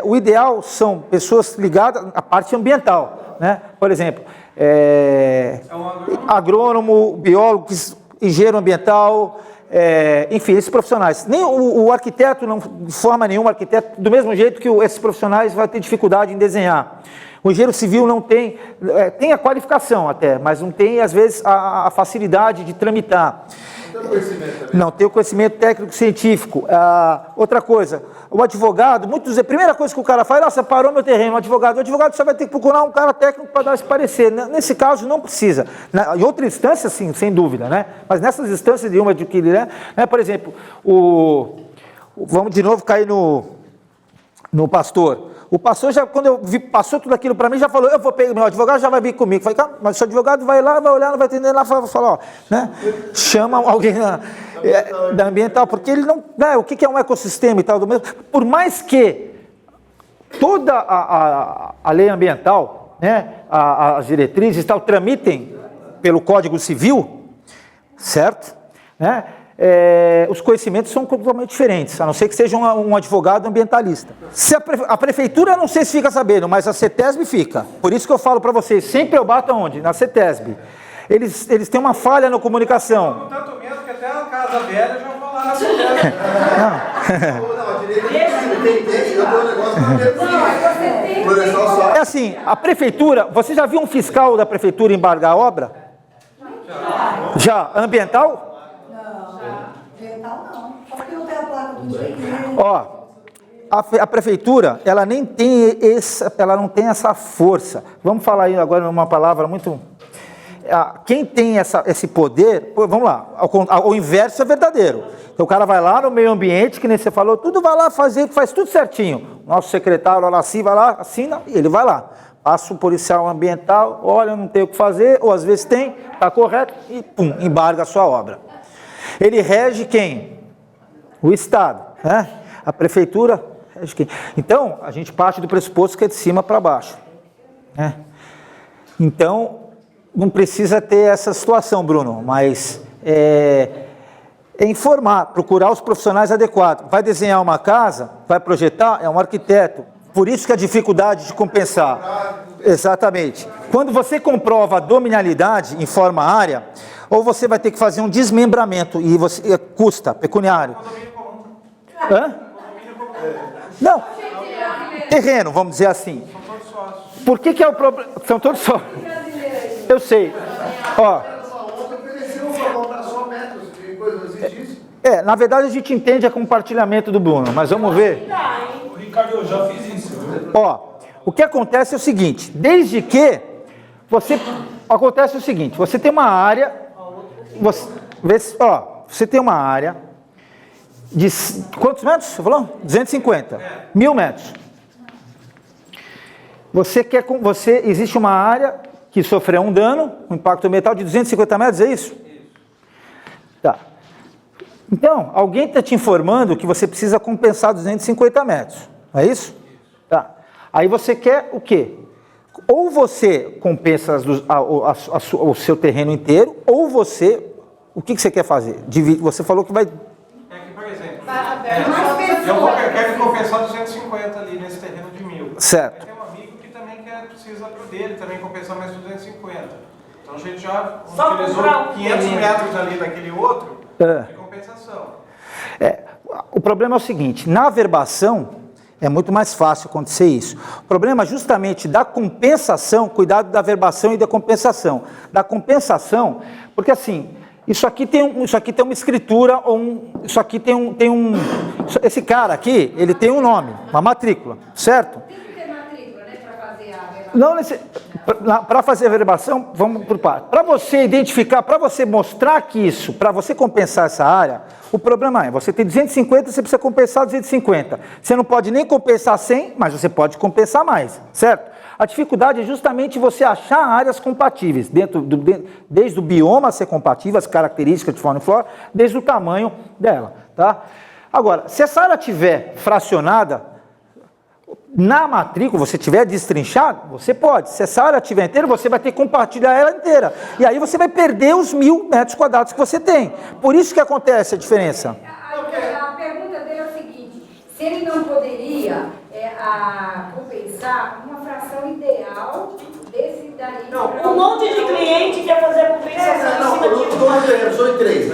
o ideal são pessoas ligadas à parte ambiental, né? Por exemplo, agrônomo, biólogo, engenheiro ambiental, enfim, esses profissionais. Nem o arquiteto, não de forma nenhuma, arquiteto, do mesmo jeito que esses profissionais vão ter dificuldade em desenhar. O engenheiro civil não tem a qualificação até, mas não tem, às vezes, a facilidade de tramitar. Não tem o conhecimento técnico-científico. Outra coisa, o advogado, a primeira coisa que o cara faz, nossa, parou meu terreno, o advogado só vai ter que procurar um cara técnico para dar esse parecer. Nesse caso, não precisa. Em outra instância, sim, sem dúvida, né? Mas nessas instâncias de uma de que, né? Por exemplo, vamos de novo cair no pastor. O pastor, quando passou tudo aquilo para mim, já falou, eu vou pegar, meu advogado já vai vir comigo. Falei, calma, mas o seu advogado vai lá, vai olhar, não vai entender lá, vai falar, ó, né? Chama alguém da ambiental, porque ele não... o que é um ecossistema e tal, do mesmo. Por mais que toda a lei ambiental, né, as diretrizes e tal, tramitem pelo Código Civil, certo? Né? Os conhecimentos são totalmente diferentes, a não ser que seja um advogado ambientalista. Se a prefeitura, não sei se fica sabendo, mas a CETESB fica. Por isso que eu falo para vocês, sempre eu bato aonde? Na CETESB. Eles têm uma falha na comunicação. Com tanto medo que até a Casa Velha já vou lá na CETESB. É assim, a prefeitura, você já viu um fiscal da prefeitura embargar a obra? Já. Ambiental? Ó, a prefeitura, ela nem tem ela não tem essa força. Vamos falar aí agora uma palavra muito... Quem tem esse poder, vamos lá, o inverso é verdadeiro. Então o cara vai lá no meio ambiente, que nem você falou, tudo vai lá faz tudo certinho. Nosso secretário lá assim, vai lá, assina, e ele vai lá. Passa o policial ambiental, olha, não tem o que fazer, ou às vezes tem, está correto, e pum, embarga a sua obra. Ele rege quem? O Estado, né? A prefeitura rege quem? Então, a gente parte do pressuposto que é de cima para baixo, né? Então, não precisa ter essa situação, Bruno, mas é informar, procurar os profissionais adequados. Vai desenhar uma casa, vai projetar, é um arquiteto. Por isso que a dificuldade de compensar. Exatamente. Quando você comprova a dominialidade em forma área, ou você vai ter que fazer um desmembramento e você custa pecuniário. Hã? Não. Terreno, vamos dizer assim. Por que é o problema? São todos só. Eu sei. Ó. Na verdade a gente entende a compartilhamento do Bruno, mas vamos ver. Ricardo, eu já fiz isso. Ó, o que acontece é o seguinte, desde que acontece o seguinte, você tem uma área, você tem uma área de quantos metros? Você falou? 250, 1000 metros. Existe uma área que sofreu um dano, um impacto ambiental de 250 metros, é isso? Tá. Então, alguém está te informando que você precisa compensar 250 metros, não é isso? Tá. Aí você quer o quê? Ou você compensa o seu terreno inteiro, ou você... O que você quer fazer? Você falou que vai... É que, por exemplo, eu quero compensar 250 ali nesse terreno de 1000. Certo. Tem um amigo que também precisa dele também compensar mais 250. Então a gente já Só utilizou comprar 500 metros ali daquele outro de compensação. O problema é o seguinte, na averbação é muito mais fácil acontecer isso. O problema justamente da compensação, cuidado da averbação e da compensação. Da compensação, porque assim, isso aqui tem uma escritura, esse cara aqui, ele tem um nome, uma matrícula, certo? Tem que ter matrícula, né, para fazer a averbação. Não, para fazer a averbação, vamos por parte. Para você identificar, para você mostrar que isso, para você compensar essa área, o problema é, você tem 250, você precisa compensar 250. Você não pode nem compensar 100, mas você pode compensar mais, certo? A dificuldade é justamente você achar áreas compatíveis, desde o bioma ser compatível, as características de fauna e flora, desde o tamanho dela, tá? Agora, se essa área estiver fracionada, na matrícula, você tiver destrinchado, você pode. Se essa área estiver inteira, você vai ter que compartilhar ela inteira. E aí você vai perder os 1000 metros quadrados que você tem. Por isso que acontece a diferença. A pergunta dele é o seguinte, se ele não poderia compensar uma fração ideal desse daí... Um monte de cliente quer fazer a compensação em cima de... Dois terrenos, sou em 3.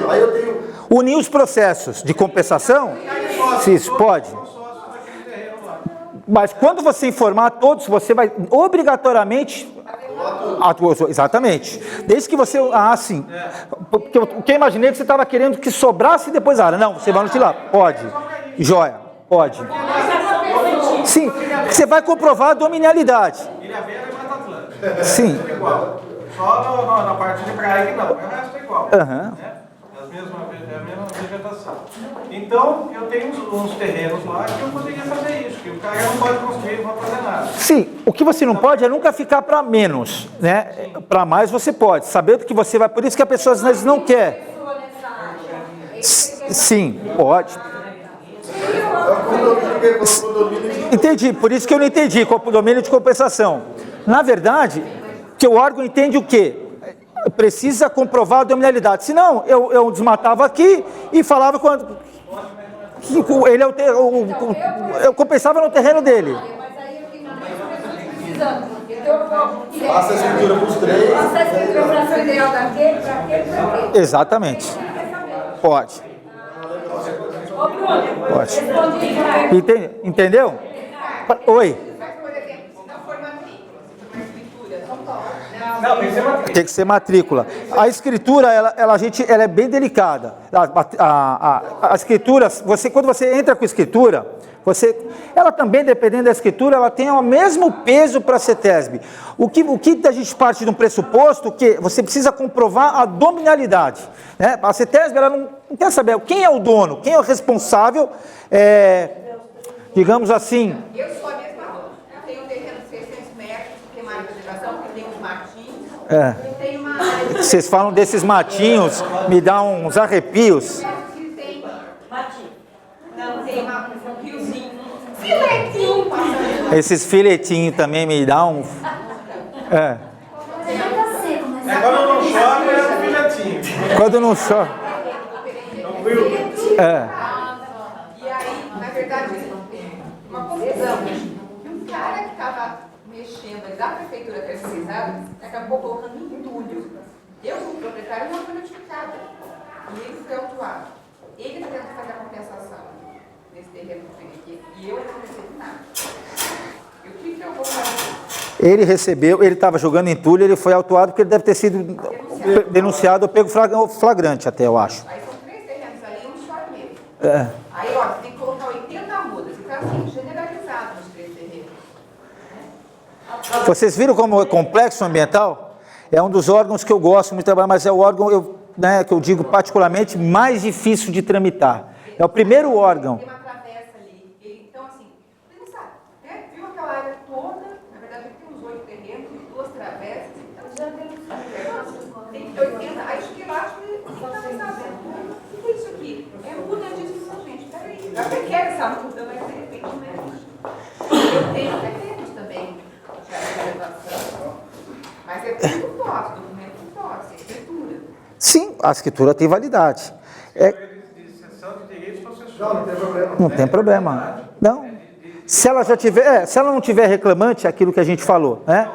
Aí eu tenho... Unir os processos de compensação, se isso pode. Mas quando você informar todos, você vai obrigatoriamente... Exatamente. Desde que você... sim. Porque o que eu imaginei é que você estava querendo que sobrasse depois a área. Não, você vai utilar. Pode. Joia. Pode. Sim. Você vai comprovar a dominialidade. Ilhavera e Mata Atlântica. Sim. Só na parte de praia que não. O resto é igual. Aham. É a mesma vegetação. Então, eu tenho uns terrenos lá que eu poderia fazer isso, que o cara não pode construir, não pode fazer nada. Sim, o que você não pode é nunca ficar para menos, né? Para mais você pode, sabendo que você vai, por isso que a pessoa às vezes não quer. Sim, pode. Entendi, por isso que eu não entendi qual o domínio de compensação. Na verdade, que o órgão entende o quê? Precisa comprovar a dominialidade. Senão, eu desmatava aqui e falava quando ele eu compensava no terreno dele. Mas aí eu tenho mais precisando. Então, Passa a escritura para os 3. Passa a escritura para a fração ideal daquele, para aquele, para aquele. Exatamente. Pode. Ô, Bruno, Pode. Entendeu? Oi. Por exemplo, se não for matrícula, se for escritura, não pode. Não, tem que ser matrícula. Tem que ser matrícula. A escritura, ela é bem delicada. A escritura, quando você entra com escritura, ela também, dependendo da escritura, ela tem o mesmo peso para a CETESB. O que a gente parte de um pressuposto que você precisa comprovar a dominialidade, né? A CETESB, ela não quer saber quem é o dono, quem é o responsável, digamos assim... Eu sou a mesma É. Tem uma área de Vocês falam desses matinhos, me dá uns arrepios. que tem Matinho. Não, tem um riozinho. filetinho passando. Esses filetinhos também me dão um... É. Tá seco, mas É quando não chove, é um filhotinho. Quando não chove. É. E aí, na verdade, uma confusão. Que um cara que estava mexendo ali da prefeitura terceirizada acabou colocando entulho. Eu, como proprietário, não fui notificada. E ele foi autuado. Ele está tentando fazer a compensação nesse terreno que tem aqui. E eu não recebi nada. E o que eu vou fazer? Ele recebeu, ele estava jogando entulho, ele foi autuado porque ele deve ter sido denunciado ou pego flagrante até, eu acho. Aí são 3 terrenos ali, um só mesmo. É. Aí, ó, você tem que colocar 80 mudas. E tá assim, generalizado nos 3 terrenos. Vocês viram como é complexo ambiental? É um dos órgãos que eu gosto muito de trabalhar, mas é o órgão, que eu digo particularmente, mais difícil de tramitar. É o primeiro órgão. Tem uma travessa ali. Então, assim, você não sabe, né? Viu aquela área toda? Na verdade, aqui tem uns 8 terrenos, 2 travessas. Então, já tem 80. Aí cheguei lá, acho que não sabe. O que é isso aqui? É muda disso, gente. Peraí. Eu até quero essa muda, mas de repente não é isso. Eu tenho terrenos também de reservação. Mas é tudo posse, documento posse, escritura. Sim, a escritura tem validade. É, De cessão de direitos processuais. Não, não tem problema. não tem problema. Não. Se ela já tiver, se ela não tiver reclamante, é aquilo que a gente falou, né?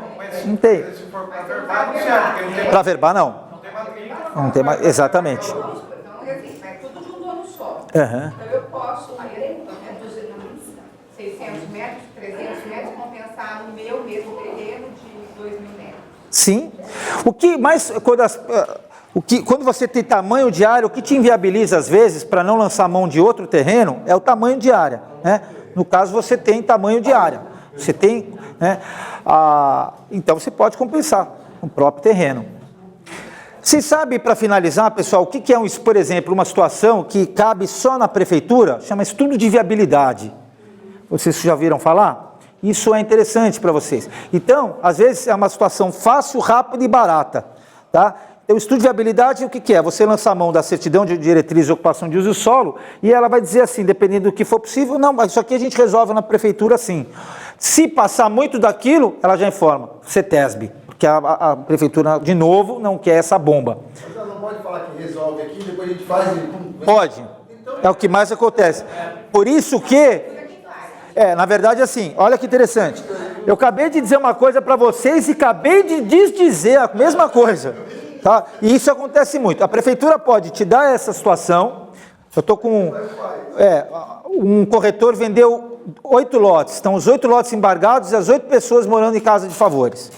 Não tem. Se for para verbal, não serve, porque não tem Para verbar, não. matrícula. Não tem mais, exatamente. Então, assim, vai tudo de um dono só. Aham. Então, eu posso, aí, 600 metros, 300 metros, compensar no meu mesmo terreno de 2.000 metros. Sim. O que mais, quando você tem tamanho de área, o que te inviabiliza às vezes para não lançar mão de outro terreno é o tamanho de área, né? No caso, você tem tamanho de área. Você tem, né? Então você pode compensar o próprio terreno. Vocês sabem, para finalizar, pessoal, o que é, por exemplo, uma situação que cabe só na prefeitura? Chama estudo de viabilidade. Vocês já ouviram falar? Isso é interessante para vocês. Então, às vezes é uma situação fácil, rápida e barata, tá? Então, o estudo de viabilidade, o que é? Você lança a mão da certidão de diretriz de ocupação de uso do solo e ela vai dizer assim, dependendo do que for possível, não, mas isso aqui a gente resolve na prefeitura assim. Se passar muito daquilo, ela já informa, CETESB, porque a prefeitura, de novo, não quer essa bomba. Mas ela não pode falar que resolve aqui, depois a gente faz e... Pode. É o que mais acontece. Por isso que... na verdade, assim, olha que interessante. Eu acabei de dizer uma coisa para vocês e acabei de desdizer a mesma coisa. Tá? E isso acontece muito. A prefeitura pode te dar essa situação. Eu estou com... um corretor vendeu 8 lotes. Estão os 8 lotes embargados e as 8 pessoas morando em casa de favores.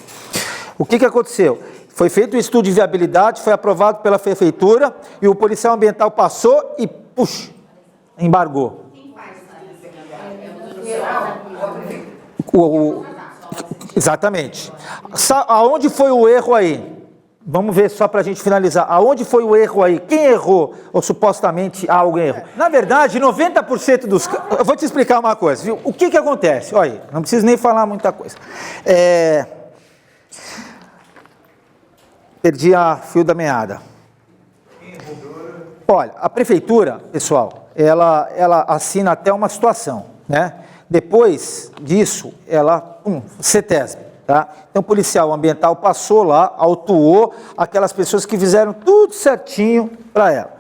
O que aconteceu? Foi feito o estudo de viabilidade, foi aprovado pela prefeitura e o policial ambiental passou e, puxa, embargou. Exatamente. Aonde foi o erro aí? Vamos ver só para a gente finalizar. Aonde foi o erro aí? Quem errou? Ou supostamente alguém errou? Na verdade, 90% dos... Eu vou te explicar uma coisa, viu? O que acontece? Olha aí, não preciso nem falar muita coisa. Perdi a fio da meada. Olha, a prefeitura, pessoal, ela assina até uma situação, né? Depois disso, ela, CETESB, tá? Então o policial ambiental passou lá, autuou aquelas pessoas que fizeram tudo certinho para ela.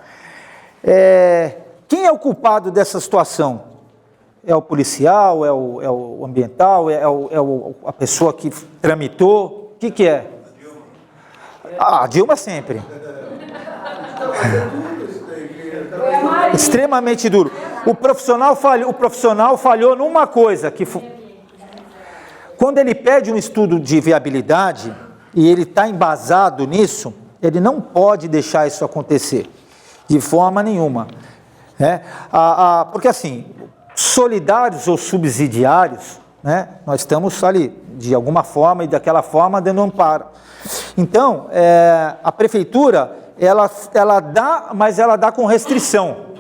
Quem é o culpado dessa situação? É o policial, é o ambiental, a pessoa que tramitou? O que é? A Dilma sempre. Extremamente duro. O profissional falhou numa coisa, quando ele pede um estudo de viabilidade e ele está embasado nisso, ele não pode deixar isso acontecer, de forma nenhuma. Porque assim, solidários ou subsidiários, né, nós estamos ali, de alguma forma e daquela forma, dando amparo. Então, a prefeitura, ela dá, mas ela dá com restrição.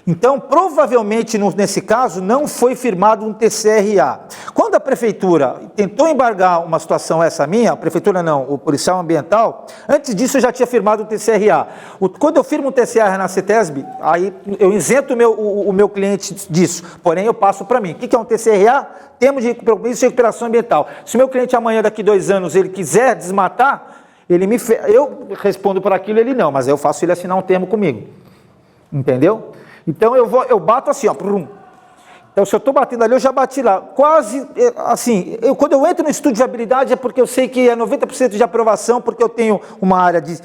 Então, provavelmente, nesse caso, não foi firmado um TCRA. Quando a prefeitura tentou embargar uma situação essa minha, a prefeitura não, o policial ambiental, antes disso eu já tinha firmado o TCRA. Quando eu firmo um TCRA na CETESB, aí eu isento o meu cliente disso, porém eu passo para mim. O que é um TCRA? Termo de compromisso de recuperação ambiental. Se o meu cliente amanhã, daqui 2 anos, ele quiser desmatar, eu respondo por aquilo, ele não, mas eu faço ele assinar um termo comigo. Entendeu? Então eu bato assim, ó. Então se eu estou batendo ali, eu já bati lá. Quase assim, quando eu entro no estudo de viabilidade é porque eu sei que é 90% de aprovação, porque eu tenho uma área de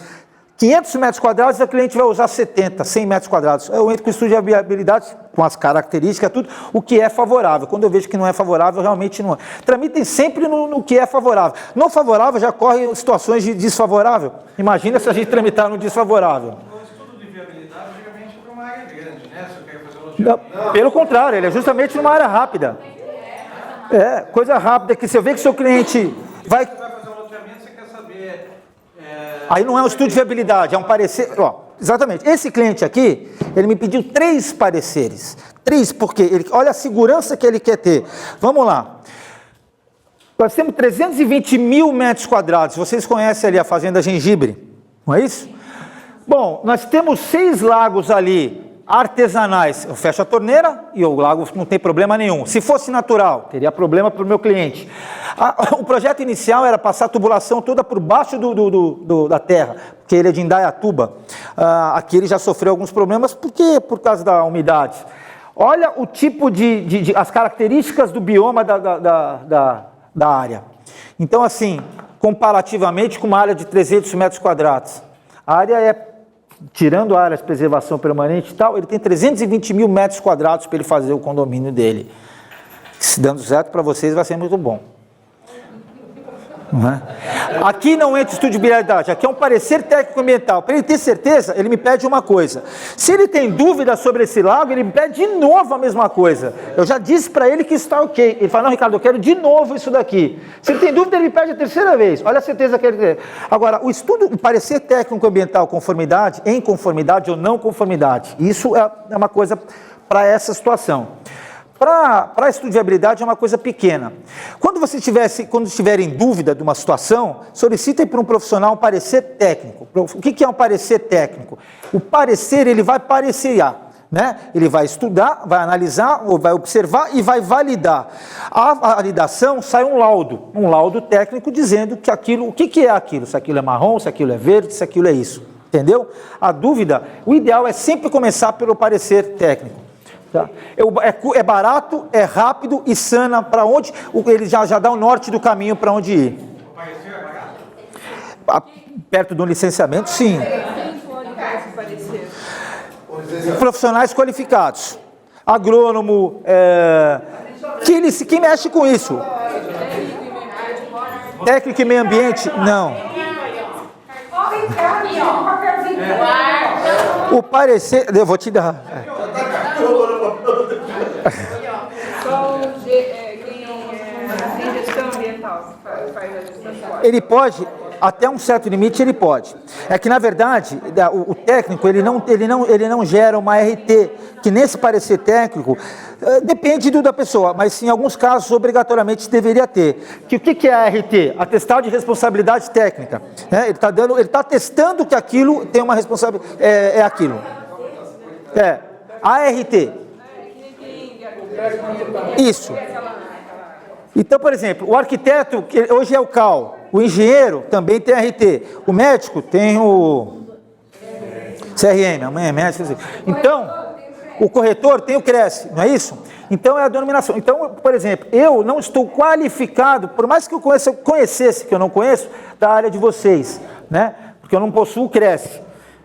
500 metros quadrados e a cliente vai usar 70, 100 metros quadrados. Eu entro com o estudo de viabilidade, com as características, tudo, o que é favorável. Quando eu vejo que não é favorável, realmente não é. Tramitem sempre no que é favorável. No favorável já corre situações de desfavorável. Imagina se a gente tramitar no desfavorável. Não, pelo contrário, ele é justamente numa área rápida. Coisa rápida, que você vê que seu cliente vai... Aí não é um estudo de viabilidade, é um parecer... Exatamente, esse cliente aqui, ele me pediu 3 pareceres. 3, porque olha a segurança que ele quer ter. Vamos lá. Nós temos 320 mil metros quadrados. Vocês conhecem ali a Fazenda Gengibre, não é isso? Bom, nós temos 6 lagos ali, artesanais. Eu fecho a torneira e o lago não tem problema nenhum. Se fosse natural, teria problema para o meu cliente. O projeto inicial era passar a tubulação toda por baixo da terra, porque ele é de Indaiatuba. Aqui ele já sofreu alguns problemas, por causa da umidade. Olha o tipo as características do bioma da área. Então, assim, comparativamente com uma área de 300 metros quadrados, a área tirando a área de preservação permanente e tal, ele tem 320 mil metros quadrados para ele fazer o condomínio dele. Se dando certo para vocês, vai ser muito bom. Aqui não entra estudo de viabilidade, aqui é um parecer técnico-ambiental. Para ele ter certeza, ele me pede uma coisa. Se ele tem dúvida sobre esse lago, ele me pede de novo a mesma coisa. Eu já disse para ele que está ok. Ele fala, não, Ricardo, eu quero de novo isso daqui. Se ele tem dúvida, ele me pede a 3ª vez. Olha a certeza que ele tem. Agora, o parecer técnico-ambiental, conformidade, em conformidade ou não conformidade, isso é uma coisa para essa situação. Para estudo de viabilidade é uma coisa pequena. Quando estiver em dúvida de uma situação, solicitem para um profissional um parecer técnico. O que é um parecer técnico? O parecer, ele vai parecerar, né? Ele vai estudar, vai analisar, ou vai observar e vai validar. A validação sai um laudo técnico dizendo que aquilo, o que é aquilo? Se aquilo é marrom, se aquilo é verde, se aquilo é isso. Entendeu? A dúvida, o ideal é sempre começar pelo parecer técnico. Tá? É barato, é rápido e sana para onde, ele já dá o norte do caminho para onde ir. O parecer é barato? Perto do licenciamento, sim. Profissionais qualificados, agrônomo, que mexe com isso. Técnico e meio ambiente, não. O parecer, eu vou te dar. Ele pode, até um certo limite ele pode. É que na verdade, o técnico ele não gera uma RT, que nesse parecer técnico, depende da pessoa, mas em alguns casos obrigatoriamente deveria ter. O que é a RT? Atestado de responsabilidade técnica. Ele está testando que aquilo tem uma responsabilidade, é aquilo. ART. Isso. Então, por exemplo, o arquiteto, que hoje é o CAL, o engenheiro também tem RT, o médico tem o CRM, amanhã é médico. Então, o corretor tem o CRES, não é isso? Então, é a denominação. Então, por exemplo, eu não estou qualificado, por mais que eu conhecesse, que eu não conheço, da área de vocês, né? Porque eu não possuo o CRES,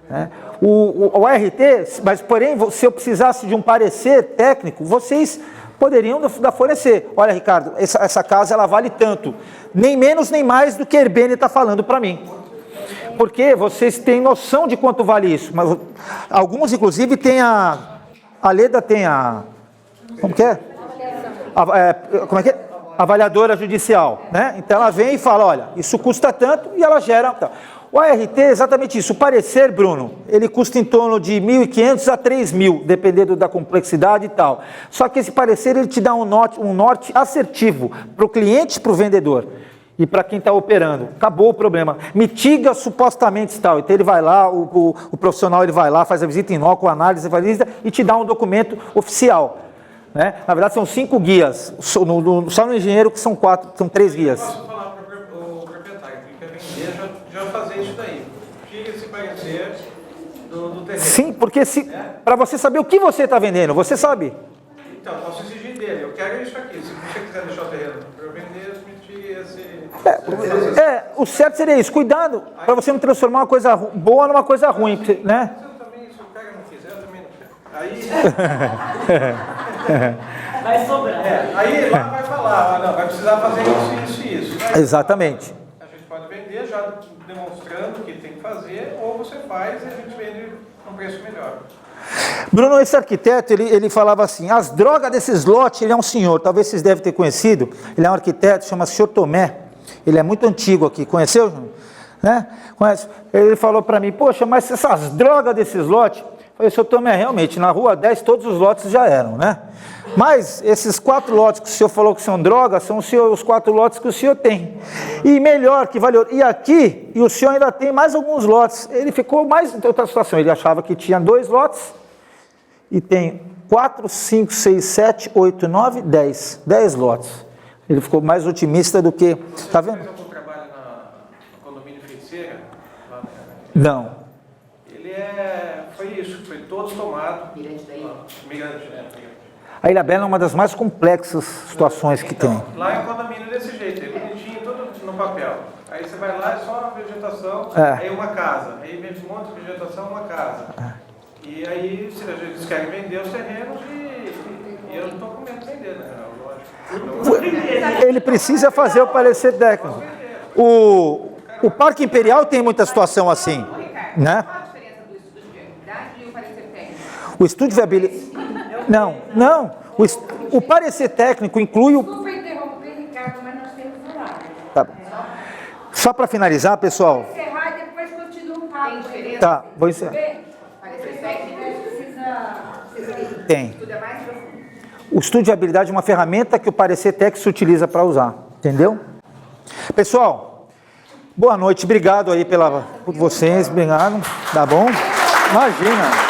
né? O RT, mas porém, se eu precisasse de um parecer técnico, vocês poderiam fornecer. Olha, Ricardo, essa casa ela vale tanto, nem menos nem mais do que a Herbene está falando para mim. Porque vocês têm noção de quanto vale isso. Mas alguns, inclusive, têm a Leda tem a... Como que é? Como é que é? Avaliadora judicial, né? Então ela vem e fala, olha, isso custa tanto e ela gera... O ART é exatamente isso. O parecer, Bruno, ele custa em torno de 1.500 a 3.000, dependendo da complexidade e tal. Só que esse parecer, ele te dá um norte assertivo para o cliente e para o vendedor. E para quem está operando. Acabou o problema. Mitiga supostamente tal. Então ele vai lá, o profissional ele vai lá, faz a visita em loco, análise, e te dá um documento oficial. Né? Na verdade são 5 guias. Só no engenheiro que são 3 guias. Eu posso falar para o proprietário que quer vender, já fazer isso daí. Tira esse parecer do terreno. Sim, porque para você saber o que você está vendendo, você sabe. Então, posso exigir dele. Eu quero isso aqui. Se você quiser deixar o terreno para eu vender, me tire esse... O certo seria isso, cuidado, para você não transformar uma coisa boa numa coisa ruim, né? Também, se o cara não quiser, eu também não quero. Aí... Vai sobrar. Aí lá vai falar, não, vai precisar fazer isso e isso. Aí, exatamente. a gente pode vender já demonstrando o que tem que fazer, ou você faz e a gente vende a um preço melhor. Bruno, esse arquiteto, ele falava assim, as drogas desses lotes, ele é um senhor, talvez vocês devem ter conhecido, ele é um arquiteto, chama Sr. Tomé, ele é muito antigo aqui, conheceu? Né? Conhece? Ele falou para mim, poxa, mas essas drogas desses lotes, eu falei, Sr. Tomé, realmente, na rua 10 todos os lotes já eram, né? Mas esses 4 lotes que o senhor falou que são drogas, são os 4 lotes que o senhor tem. E melhor, que valeu. E aqui, e o senhor ainda tem mais alguns lotes. Ele ficou mais em outra situação. Ele achava que tinha 2 lotes. E tem 4, 5, 6, 7, 8, 9, 10. 10 lotes. Ele ficou mais otimista do que... Tá vendo? Você fez algum trabalho no condomínio Feiticeira? Não. Ele foi isso, foi todo tomado. Mirante daí? Mirante, né? A Ilha Bela é uma das mais complexas situações que tem. Lá é um condomínio desse jeito, é bonitinho, tudo no papel. Aí você vai lá, é só a vegetação, aí uma casa. Aí vem um monte de vegetação, uma casa. E aí eles querem vender os terrenos e eu não estou com medo de vender, né? Lógico. Ele precisa fazer o parecer técnico. O Parque Imperial tem muita situação assim, né? Qual a diferença do estudo de viabilidade e o parecer técnico? O estudo de viabilidade... Não. O parecer técnico inclui o... Desculpa interromper, Ricardo, mas nós temos horário. Tá. Só para finalizar, pessoal... Vou encerrar e depois continua o papo. Tem diferença? Tá, vou encerrar. Parecer técnico precisa... Tem. Estudo é mais profundo. O estudo de viabilidade é uma ferramenta que o parecer técnico se utiliza para usar. Entendeu? Pessoal, boa noite. Obrigado aí por vocês. Obrigado. Tá bom? Imagina.